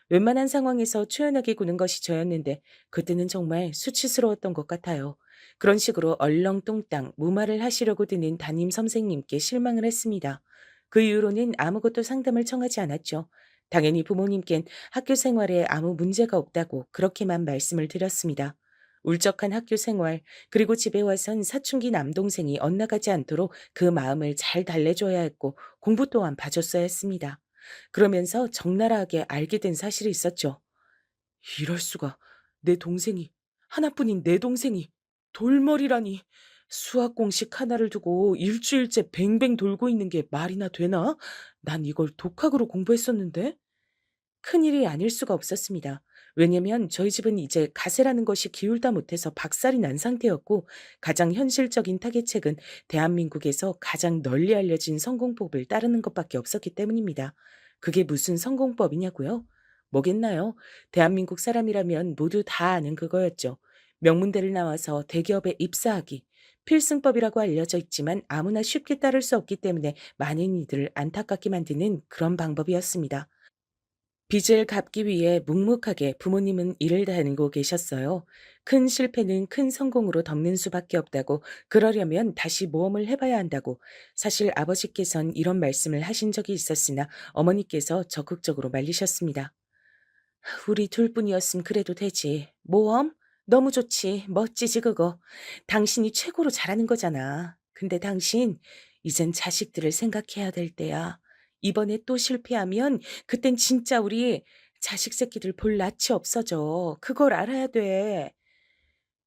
웬만한 상황에서 초연하게 구는 것이 저였는데 그때는 정말 수치스러웠던 것 같아요. 그런 식으로 얼렁뚱땅 무말을 하시려고 드는 담임 선생님께 실망을 했습니다. 그 이후로는 아무것도 상담을 청하지 않았죠. 당연히 부모님께는 학교 생활에 아무 문제가 없다고 그렇게만 말씀을 드렸습니다. 울적한 학교 생활, 그리고 집에 와선 사춘기 남동생이 엇나가지 않도록 그 마음을 잘 달래줘야 했고 공부 또한 봐줬어야 했습니다. 그러면서 적나라하게 알게 된 사실이 있었죠. 이럴 수가. 내 동생이, 하나뿐인 내 동생이 돌머리라니. 수학 공식 하나를 두고 일주일째 뱅뱅 돌고 있는 게 말이나 되나? 난 이걸 독학으로 공부했었는데. 큰일이 아닐 수가 없었습니다. 왜냐면 저희 집은 이제 가세라는 것이 기울다 못해서 박살이 난 상태였고 가장 현실적인 타겟책은 대한민국에서 가장 널리 알려진 성공법을 따르는 것밖에 없었기 때문입니다. 그게 무슨 성공법이냐고요? 뭐겠나요? 대한민국 사람이라면 모두 다 아는 그거였죠. 명문대를 나와서 대기업에 입사하기. 필승법이라고 알려져 있지만 아무나 쉽게 따를 수 없기 때문에 많은 이들을 안타깝게 만드는 그런 방법이었습니다. 빚을 갚기 위해 묵묵하게 부모님은 일을 다니고 계셨어요. 큰 실패는 큰 성공으로 덮는 수밖에 없다고, 그러려면 다시 모험을 해봐야 한다고. 사실 아버지께선 이런 말씀을 하신 적이 있었으나 어머니께서 적극적으로 말리셨습니다. 우리 둘뿐이었으면 그래도 되지. 모험? 너무 좋지. 멋지지 그거. 당신이 최고로 잘하는 거잖아. 근데 당신 이젠 자식들을 생각해야 될 때야. 이번에 또 실패하면 그땐 진짜 우리 자식 새끼들 볼 낯이 없어져. 그걸 알아야 돼.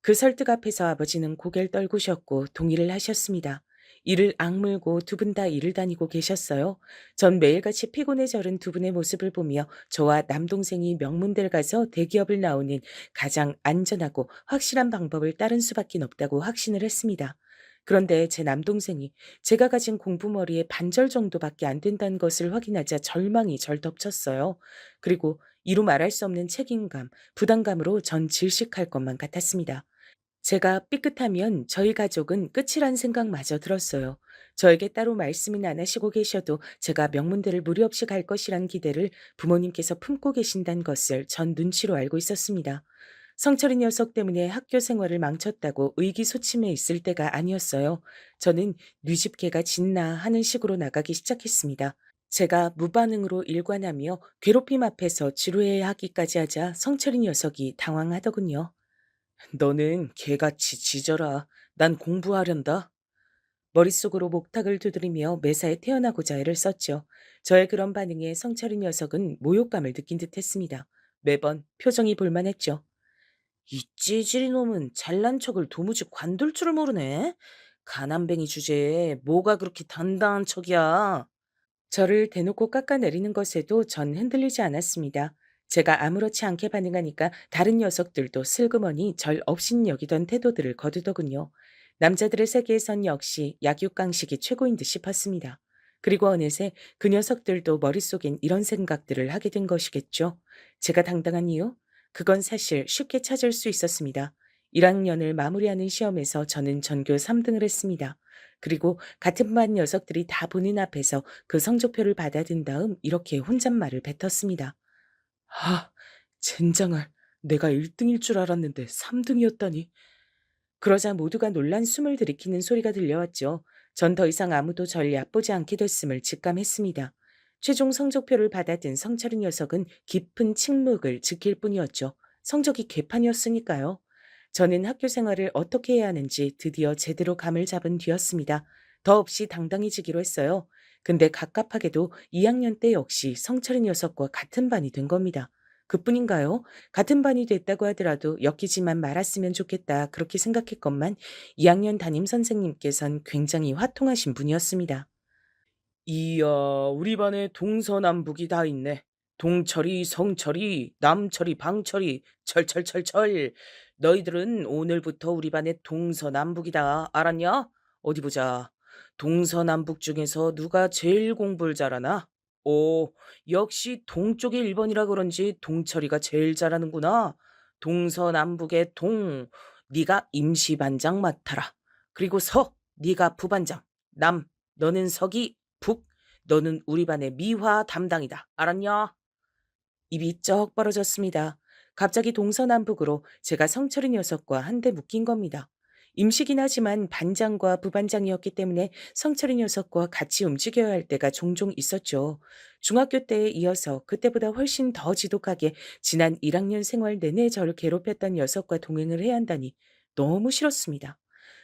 그 설득 앞에서 아버지는 고개를 떨구셨고 동의를 하셨습니다. 이를 악물고 두 분 다 일을 다니고 계셨어요. 전 매일같이 피곤에 절은 두 분의 모습을 보며 저와 남동생이 명문대를 가서 대기업을 나오는 가장 안전하고 확실한 방법을 따른 수밖에 없다고 확신을 했습니다. 그런데 제 남동생이 제가 가진 공부머리의 반절 정도밖에 안 된다는 것을 확인하자 절망이 절 덮쳤어요. 그리고 이루 말할 수 없는 책임감, 부담감으로 전 질식할 것만 같았습니다. 제가 삐끗하면 저희 가족은 끝이란 생각마저 들었어요. 저에게 따로 말씀은 안 하시고 계셔도 제가 명문대를 무리 없이 갈 것이란 기대를 부모님께서 품고 계신다는 것을 전 눈치로 알고 있었습니다. 성철이 녀석 때문에 학교 생활을 망쳤다고 의기소침해 있을 때가 아니었어요. 저는 뉘집개가 짖나 하는 식으로 나가기 시작했습니다. 제가 무반응으로 일관하며 괴롭힘 앞에서 지루해 하기까지 하자 성철이 녀석이 당황하더군요. 너는 개같이 짖어라. 난 공부하련다. 머릿속으로 목탁을 두드리며 매사에 태어나고자 애를 썼죠. 저의 그런 반응에 성철이 녀석은 모욕감을 느낀 듯 했습니다. 매번 표정이 볼만했죠. 이 찌질이 놈은 잘난 척을 도무지 관둘 줄을 모르네. 가난뱅이 주제에 뭐가 그렇게 단단한 척이야. 저를 대놓고 깎아내리는 것에도 전 흔들리지 않았습니다. 제가 아무렇지 않게 반응하니까 다른 녀석들도 슬그머니 절 업신 여기던 태도들을 거두더군요. 남자들의 세계에선 역시 약육강식이 최고인 듯 싶었습니다. 그리고 어느새 그 녀석들도 머릿속엔 이런 생각들을 하게 된 것이겠죠. 제가 당당한 이유? 그건 사실 쉽게 찾을 수 있었습니다. 1학년을 마무리하는 시험에서 저는 전교 3등을 했습니다. 그리고 같은 반 녀석들이 다 보는 앞에서 그 성적표를 받아든 다음 이렇게 혼잣말을 뱉었습니다. 아, 젠장할. 내가 1등일 줄 알았는데 3등이었다니. 그러자 모두가 놀란 숨을 들이키는 소리가 들려왔죠. 전 더 이상 아무도 절 얕보지 않게 됐음을 직감했습니다. 최종 성적표를 받아든 성철이 녀석은 깊은 침묵을 지킬 뿐이었죠. 성적이 개판이었으니까요. 저는 학교 생활을 어떻게 해야 하는지 드디어 제대로 감을 잡은 뒤였습니다. 더없이 당당해지기로 했어요. 근데 갑갑하게도 2학년 때 역시 성철이 녀석과 같은 반이 된 겁니다. 그뿐인가요? 같은 반이 됐다고 하더라도 엮이지만 말았으면 좋겠다 그렇게 생각했건만 2학년 담임 선생님께선 굉장히 화통하신 분이었습니다. 이야, 우리 반에 동서남북이 다 있네. 동철이, 성철이, 남철이, 방철이, 철철철철. 너희들은 오늘부터 우리 반의 동서남북이다. 알았냐? 어디 보자. 동서남북 중에서 누가 제일 공부를 잘하나? 오, 역시 동쪽이 1번이라 그런지 동철이가 제일 잘하는구나. 동서남북의 동, 네가 임시반장 맡아라. 그리고 서, 네가 부반장. 남, 너는 서기. 북, 너는 우리 반의 미화 담당이다. 알았냐? 입이 쩍 벌어졌습니다. 갑자기 동서남북으로 제가 성철이 녀석과 한데 묶인 겁니다. 임시긴 하지만 반장과 부반장이었기 때문에 성철이 녀석과 같이 움직여야 할 때가 종종 있었죠. 중학교 때에 이어서 그때보다 훨씬 더 지독하게 지난 1학년 생활 내내 저를 괴롭혔던 녀석과 동행을 해야 한다니 너무 싫었습니다.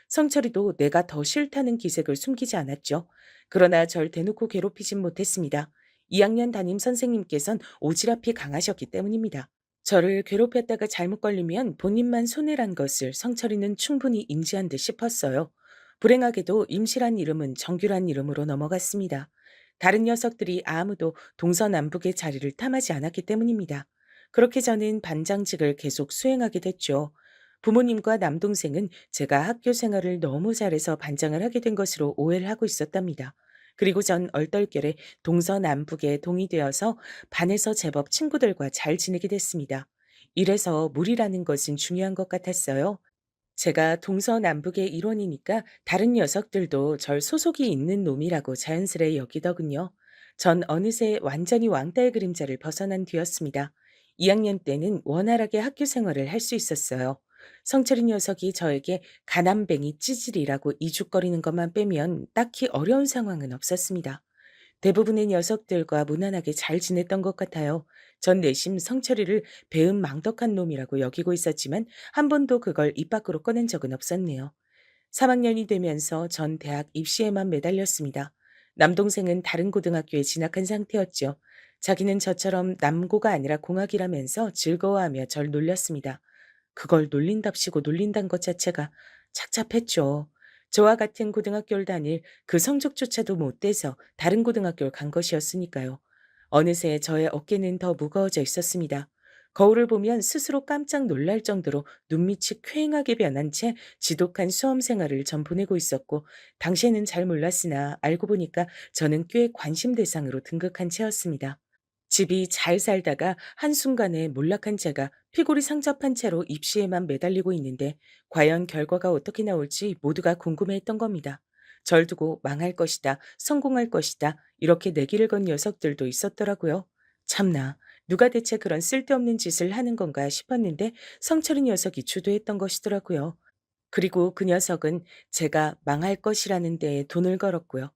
성철이도 내가 더 싫다는 기색을 숨기지 않았죠. 그러나 절 대놓고 괴롭히진 못했습니다. 2학년 담임 선생님께선 오지랖이 강하셨기 때문입니다. 저를 괴롭혔다가 잘못 걸리면 본인만 손해란 것을 성철이는 충분히 인지한 듯 싶었어요. 불행하게도 임시란 이름은 정규란 이름으로 넘어갔습니다. 다른 녀석들이 아무도 동서남북의 자리를 탐하지 않았기 때문입니다. 그렇게 저는 반장직을 계속 수행하게 됐죠. 부모님과 남동생은 제가 학교 생활을 너무 잘해서 반장을 하게 된 것으로 오해를 하고 있었답니다. 그리고 전 얼떨결에 동서남북에 동의되어서 반에서 제법 친구들과 잘 지내게 됐습니다. 이래서 무리라는 것은 중요한 것 같았어요. 제가 동서남북의 일원이니까 다른 녀석들도 절 소속이 있는 놈이라고 자연스레 여기더군요. 전 어느새 완전히 왕따의 그림자를 벗어난 뒤였습니다. 2학년 때는 원활하게 학교 생활을 할 수 있었어요. 성철이 녀석이 저에게 가난뱅이 찌질이라고 이죽거리는 것만 빼면 딱히 어려운 상황은 없었습니다. 대부분의 녀석들과 무난하게 잘 지냈던 것 같아요. 전 내심 성철이를 배은망덕한 놈이라고 여기고 있었지만 한 번도 그걸 입 밖으로 꺼낸 적은 없었네요. 3학년이 되면서 전 대학 입시에만 매달렸습니다. 남동생은 다른 고등학교에 진학한 상태였죠. 자기는 저처럼 남고가 아니라 공학이라면서 즐거워하며 절 놀렸습니다. 그걸 놀린답시고 놀린다는 것 자체가 착잡했죠. 저와 같은 고등학교를 다닐 그 성적조차도 못 돼서 다른 고등학교를 간 것이었으니까요. 어느새 저의 어깨는 더 무거워져 있었습니다. 거울을 보면 스스로 깜짝 놀랄 정도로 눈밑이 퀭하게 변한 채 지독한 수험 생활을 전 보내고 있었고, 당시에는 잘 몰랐으나 알고 보니까 저는 꽤 관심 대상으로 등극한 채였습니다. 집이 잘 살다가 한순간에 몰락한 제가 피골이 상접한 채로 입시에만 매달리고 있는데 과연 결과가 어떻게 나올지 모두가 궁금해했던 겁니다. 절 두고 망할 것이다, 성공할 것이다 이렇게 내기를 건 녀석들도 있었더라고요. 참나, 누가 대체 그런 쓸데없는 짓을 하는 건가 싶었는데 성철이 녀석이 주도했던 것이더라고요. 그리고 그 녀석은 제가 망할 것이라는 데에 돈을 걸었고요.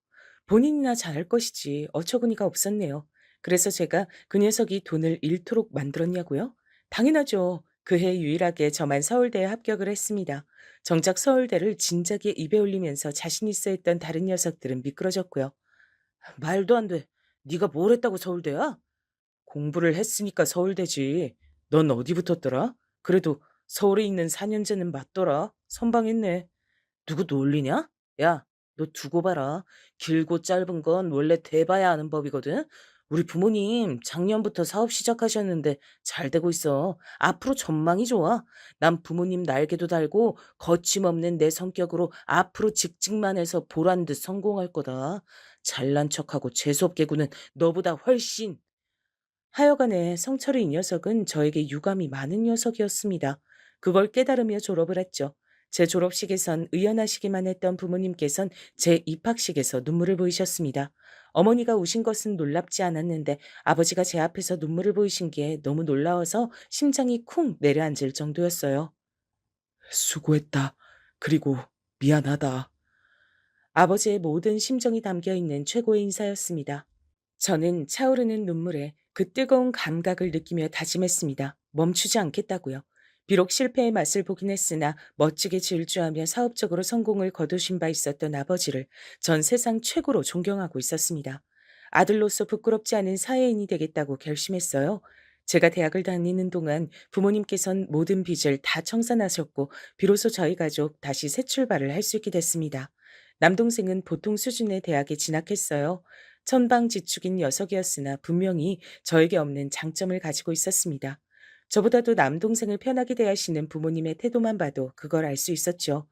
본인이나 잘할 것이지 어처구니가 없었네요. 그래서 제가 그 녀석이 돈을 잃도록 만들었냐고요? 당연하죠. 그해 유일하게 저만 서울대에 합격을 했습니다. 정작 서울대를 진작에 입에 올리면서 자신 있어 했던 다른 녀석들은 미끄러졌고요. 말도 안 돼. 네가 뭘 했다고 서울대야? 공부를 했으니까 서울대지. 넌 어디 붙었더라? 그래도 서울에 있는 4년제는 맞더라. 선방했네. 누구 놀리냐? 야, 너 두고 봐라. 길고 짧은 건 원래 대봐야 아는 법이거든. 우리 부모님 작년부터 사업 시작하셨는데 잘 되고 있어. 앞으로 전망이 좋아. 난 부모님 날개도 달고 거침없는 내 성격으로 앞으로 직직만 해서 보란 듯 성공할 거다. 잘난 척하고 재수없게 구는 너보다 훨씬. 하여간에 성철이 이 녀석은 저에게 유감이 많은 녀석이었습니다. 그걸 깨달으며 졸업을 했죠. 제 졸업식에선 의연하시기만 했던 부모님께선 제 입학식에서 눈물을 보이셨습니다. 어머니가 우신 것은 놀랍지 않았는데 아버지가 제 앞에서 눈물을 보이신 게 너무 놀라워서 심장이 쿵 내려앉을 정도였어요. 수고했다. 그리고 미안하다. 아버지의 모든 심정이 담겨 있는 최고의 인사였습니다. 저는 차오르는 눈물에 그 뜨거운 감각을 느끼며 다짐했습니다. 멈추지 않겠다고요. 비록 실패의 맛을 보긴 했으나 멋지게 질주하며 사업적으로 성공을 거두신 바 있었던 아버지를 전 세상 최고로 존경하고 있었습니다. 아들로서 부끄럽지 않은 사회인이 되겠다고 결심했어요. 제가 대학을 다니는 동안 부모님께선 모든 빚을 다 청산하셨고 비로소 저희 가족 다시 새 출발을 할 수 있게 됐습니다. 남동생은 보통 수준의 대학에 진학했어요. 천방지축인 녀석이었으나 분명히 저에게 없는 장점을 가지고 있었습니다. 저보다도 남동생을 편하게 대하시는 부모님의 태도만 봐도 그걸 알 수 있었죠.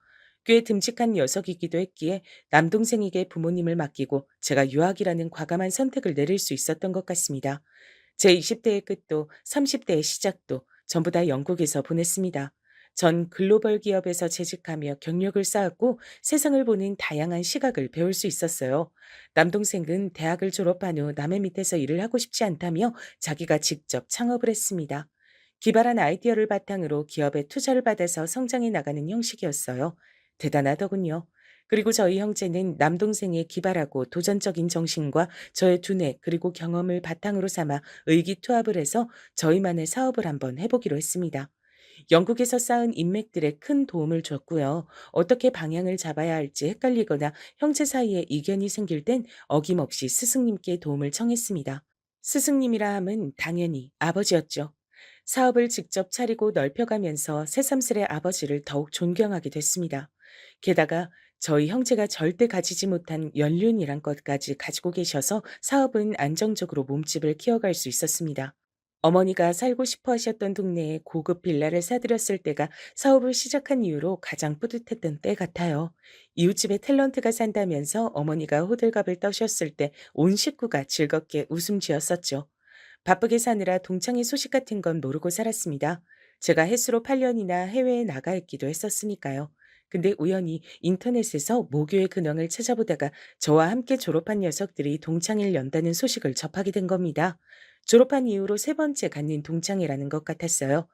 꽤 듬직한 녀석이기도 했기에 남동생에게 부모님을 맡기고 제가 유학이라는 과감한 선택을 내릴 수 있었던 것 같습니다. 제 20대의 끝도 30대의 시작도 전부 다 영국에서 보냈습니다. 전 글로벌 기업에서 재직하며 경력을 쌓았고 세상을 보는 다양한 시각을 배울 수 있었어요. 남동생은 대학을 졸업한 후 남의 밑에서 일을 하고 싶지 않다며 자기가 직접 창업을 했습니다. 기발한 아이디어를 바탕으로 기업에 투자를 받아서 성장해 나가는 형식이었어요. 대단하더군요. 그리고 저희 형제는 남동생의 기발하고 도전적인 정신과 저의 두뇌 그리고 경험을 바탕으로 삼아 의기투합을 해서 저희만의 사업을 한번 해보기로 했습니다. 영국에서 쌓은 인맥들에 큰 도움을 줬고요. 어떻게 방향을 잡아야 할지 헷갈리거나 형제 사이에 이견이 생길 땐 어김없이 스승님께 도움을 청했습니다. 스승님이라 함은 당연히 아버지였죠. 사업을 직접 차리고 넓혀가면서 새삼스레 아버지를 더욱 존경하게 됐습니다. 게다가 저희 형제가 절대 가지지 못한 연륜이란 것까지 가지고 계셔서 사업은 안정적으로 몸집을 키워갈 수 있었습니다. 어머니가 살고 싶어 하셨던 동네에 고급 빌라를 사들였을 때가 사업을 시작한 이후로 가장 뿌듯했던 때 같아요. 이웃집에 탤런트가 산다면서 어머니가 호들갑을 떠셨을 때 온 식구가 즐겁게 웃음 지었었죠. 바쁘게 사느라 동창회 소식 같은 건 모르고 살았습니다. 제가 햇수로 8년이나 해외에 나가 있기도 했었으니까요. 근데 우연히 인터넷에서 모교의 근황을 찾아보다가 저와 함께 졸업한 녀석들이 동창회를 연다는 소식을 접하게 된 겁니다. 졸업한 이후로 세 번째 갖는 동창회라는 것 같았어요.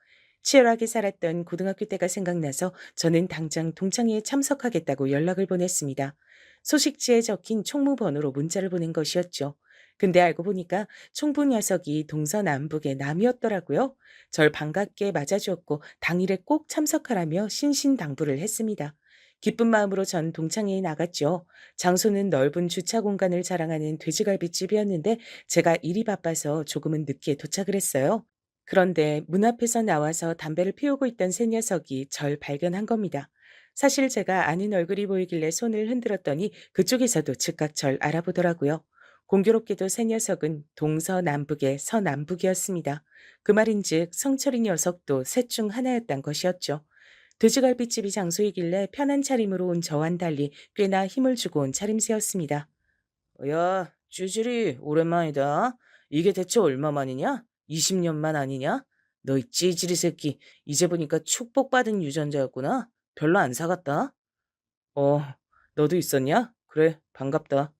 치열하게 살았던 고등학교 때가 생각나서 저는 당장 동창회에 참석하겠다고 연락을 보냈습니다. 소식지에 적힌 총무번호로 문자를 보낸 것이었죠. 근데 알고 보니까 총부 녀석이 동서남북의 남이었더라고요. 절 반갑게 맞아주었고 당일에 꼭 참석하라며 신신당부를 했습니다. 기쁜 마음으로 전 동창회에 나갔죠. 장소는 넓은 주차 공간을 자랑하는 돼지갈비집이었는데 제가 일이 바빠서 조금은 늦게 도착을 했어요. 그런데 문 앞에서 나와서 담배를 피우고 있던 새 녀석이 절 발견한 겁니다. 사실 제가 아는 얼굴이 보이길래 손을 흔들었더니 그쪽에서도 즉각 절 알아보더라고요. 공교롭게도 새 녀석은 동서남북의 서남북이었습니다. 그 말인즉 성철이 녀석도 셋 중 하나였단 것이었죠. 돼지갈비집이 장소이길래 편한 차림으로 온 저와는 달리 꽤나 힘을 주고 온 차림새였습니다. 야, 찌질이 오랜만이다. 이게 대체 얼마만이냐? 20년만 아니냐? 너 이 찌질이 새끼, 이제 보니까 축복받은 유전자였구나. 별로 안 사갔다. 어, 너도 있었냐? 그래, 반갑다.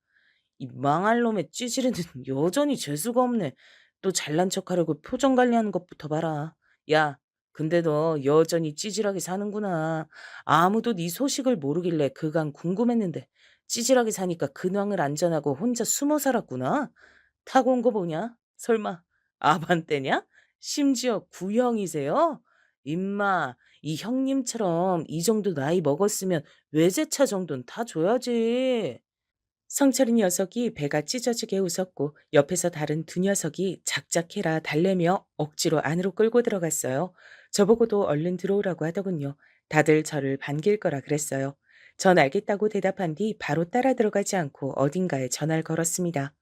이 망할 놈의 찌질이는 여전히 재수가 없네. 또 잘난 척하려고 표정 관리하는 것부터 봐라. 야, 근데 너 여전히 찌질하게 사는구나. 아무도 네 소식을 모르길래 그간 궁금했는데 찌질하게 사니까 근황을 안 전하고 혼자 숨어 살았구나. 타고 온 거 뭐냐? 설마 아반떼냐? 심지어 구형이세요? 임마, 이 형님처럼 이 정도 나이 먹었으면 외제차 정도는 타줘야지. 성철이 녀석이 배가 찢어지게 웃었고 옆에서 다른 두 녀석이 작작해라 달래며 억지로 안으로 끌고 들어갔어요. 저보고도 얼른 들어오라고 하더군요. 다들 저를 반길 거라 그랬어요. 전 알겠다고 대답한 뒤 바로 따라 들어가지 않고 어딘가에 전화를 걸었습니다.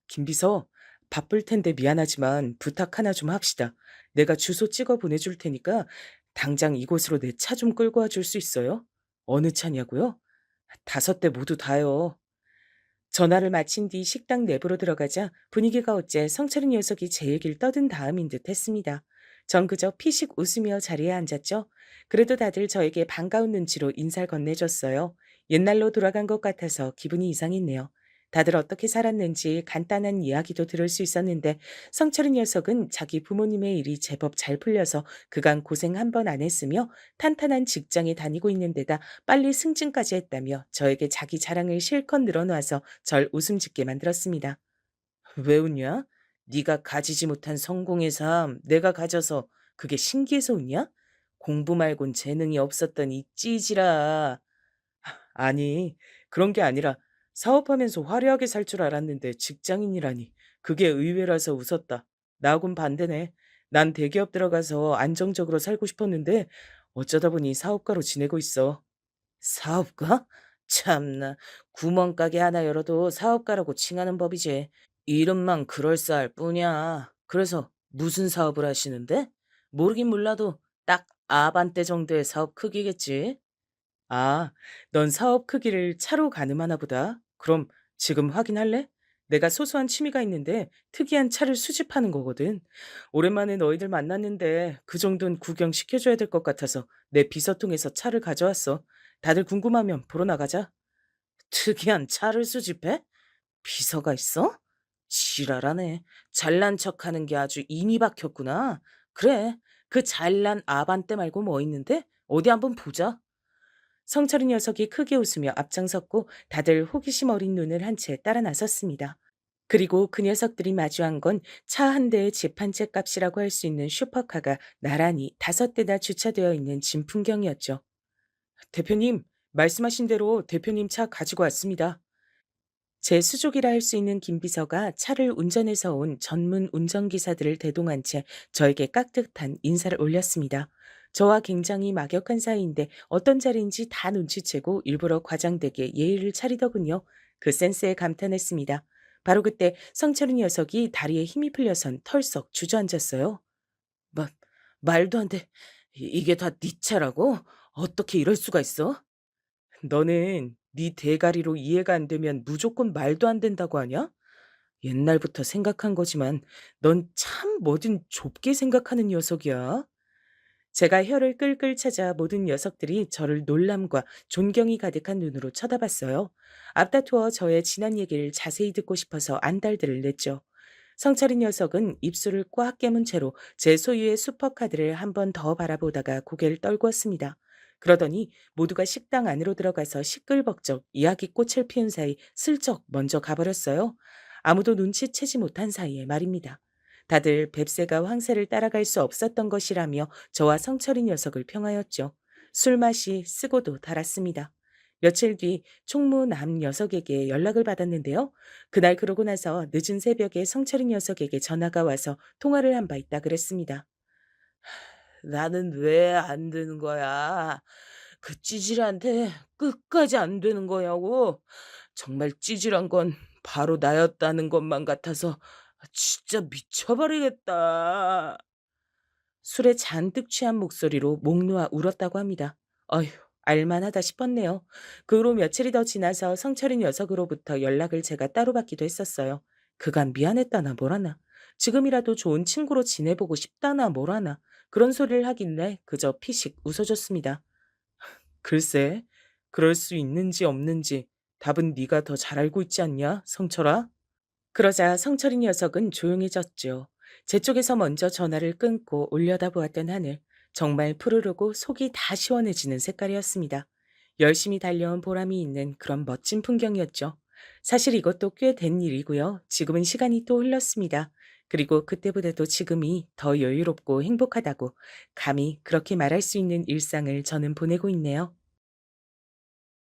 김비서. 바쁠 텐데 미안하지만 부탁 하나 좀 합시다. 내가 주소 찍어 보내줄 테니까 당장 이곳으로 내 차 좀 끌고 와줄 수 있어요? 어느 차냐고요? 5대 모두 다요. 전화를 마친 뒤 식당 내부로 들어가자 분위기가 어째 성철인 녀석이 제 얘기를 떠든 다음인 듯 했습니다. 전 그저 피식 웃으며 자리에 앉았죠. 그래도 다들 저에게 반가운 눈치로 인사를 건네줬어요. 옛날로 돌아간 것 같아서 기분이 이상했네요. 다들 어떻게 살았는지 간단한 이야기도 들을 수 있었는데 성철이 녀석은 자기 부모님의 일이 제법 잘 풀려서 그간 고생 한 번 안 했으며 탄탄한 직장에 다니고 있는 데다 빨리 승진까지 했다며 저에게 자기 자랑을 실컷 늘어놓아서 절 웃음 짓게 만들었습니다. 왜 웃냐? 네가 가지지 못한 성공의 삶 내가 가져서 그게 신기해서 웃냐? 공부 말곤 재능이 없었던 이 찌질아. 아니, 그런 게 아니라 사업하면서 화려하게 살 줄 알았는데 직장인이라니. 그게 의외라서 웃었다. 나하곤 반대네. 난 대기업 들어가서 안정적으로 살고 싶었는데 어쩌다 보니 사업가로 지내고 있어. 사업가? 참나, 구멍가게 하나 열어도 사업가라고 칭하는 법이지. 이름만 그럴싸할 뿐이야. 그래서 무슨 사업을 하시는데? 모르긴 몰라도 딱 아반떼 정도의 사업 크기겠지. 아, 넌 사업 크기를 차로 가늠하나 보다. 그럼 지금 확인할래? 내가 소소한 취미가 있는데 특이한 차를 수집하는 거거든. 오랜만에 너희들 만났는데 그 정도는 구경시켜줘야 될 것 같아서 내 비서통에서 차를 가져왔어. 다들 궁금하면 보러 나가자. 특이한 차를 수집해? 비서가 있어? 지랄하네. 잘난 척하는 게 아주 인이 박혔구나. 그래, 그 잘난 아반떼 말고 뭐 있는데? 어디 한번 보자. 성철이 녀석이 크게 웃으며 앞장섰고 다들 호기심 어린 눈을 한 채 따라 나섰습니다. 그리고 그 녀석들이 마주한 건 차 한 대의 집 한 채 값이라고 할 수 있는 슈퍼카가 나란히 5대나 주차되어 있는 진풍경이었죠. 대표님, 말씀하신 대로 대표님 차 가지고 왔습니다. 제 수족이라 할 수 있는 김 비서가 차를 운전해서 온 전문 운전기사들을 대동한 채 저에게 깍듯한 인사를 올렸습니다. 저와 굉장히 막역한 사이인데 어떤 자리인지 다 눈치채고 일부러 과장되게 예의를 차리더군요. 그 센스에 감탄했습니다. 바로 그때 성철이 녀석이 다리에 힘이 풀려선 털썩 주저앉았어요. 마, 말도 안 돼. 이게 다 네 차라고? 어떻게 이럴 수가 있어? 너는 네 대가리로 이해가 안 되면 무조건 말도 안 된다고 하냐? 옛날부터 생각한 거지만 넌 참 뭐든 좁게 생각하는 녀석이야. 제가 혀를 끌끌 찾아 모든 녀석들이 저를 놀람과 존경이 가득한 눈으로 쳐다봤어요. 앞다투어 저의 지난 얘기를 자세히 듣고 싶어서 안달들을 냈죠. 성철이 녀석은 입술을 꽉 깨문 채로 제 소유의 슈퍼카드를 한 번 더 바라보다가 고개를 떨구었습니다. 그러더니 모두가 식당 안으로 들어가서 시끌벅적 이야기꽃을 피운 사이 슬쩍 먼저 가버렸어요. 아무도 눈치채지 못한 사이에 말입니다. 다들 뱁새가 황새를 따라갈 수 없었던 것이라며 저와 성철이 녀석을 평하였죠. 술맛이 쓰고도 달았습니다. 며칠 뒤 총무 남 녀석에게 연락을 받았는데요. 그날 그러고 나서 늦은 새벽에 성철이 녀석에게 전화가 와서 통화를 한 바 있다 그랬습니다. 나는 왜 안 되는 거야? 그 찌질한테 끝까지 안 되는 거냐고. 정말 찌질한 건 바로 나였다는 것만 같아서 진짜 미쳐버리겠다. 술에 잔뜩 취한 목소리로 목 놓아 울었다고 합니다. 어휴, 알만하다 싶었네요. 그 후로 며칠이 더 지나서 성철이 녀석으로부터 연락을 제가 따로 받기도 했었어요. 그간 미안했다나 뭐라나. 지금이라도 좋은 친구로 지내보고 싶다나 뭐라나. 그런 소리를 하길래 그저 피식 웃어줬습니다. 글쎄, 그럴 수 있는지 없는지 답은 네가 더 잘 알고 있지 않냐, 성철아? 그러자 성철이 녀석은 조용해졌죠. 제 쪽에서 먼저 전화를 끊고 올려다보았던 하늘. 정말 푸르르고 속이 다 시원해지는 색깔이었습니다. 열심히 달려온 보람이 있는 그런 멋진 풍경이었죠. 사실 이것도 꽤 된 일이고요. 지금은 시간이 또 흘렀습니다. 그리고 그때보다도 지금이 더 여유롭고 행복하다고 감히 그렇게 말할 수 있는 일상을 저는 보내고 있네요.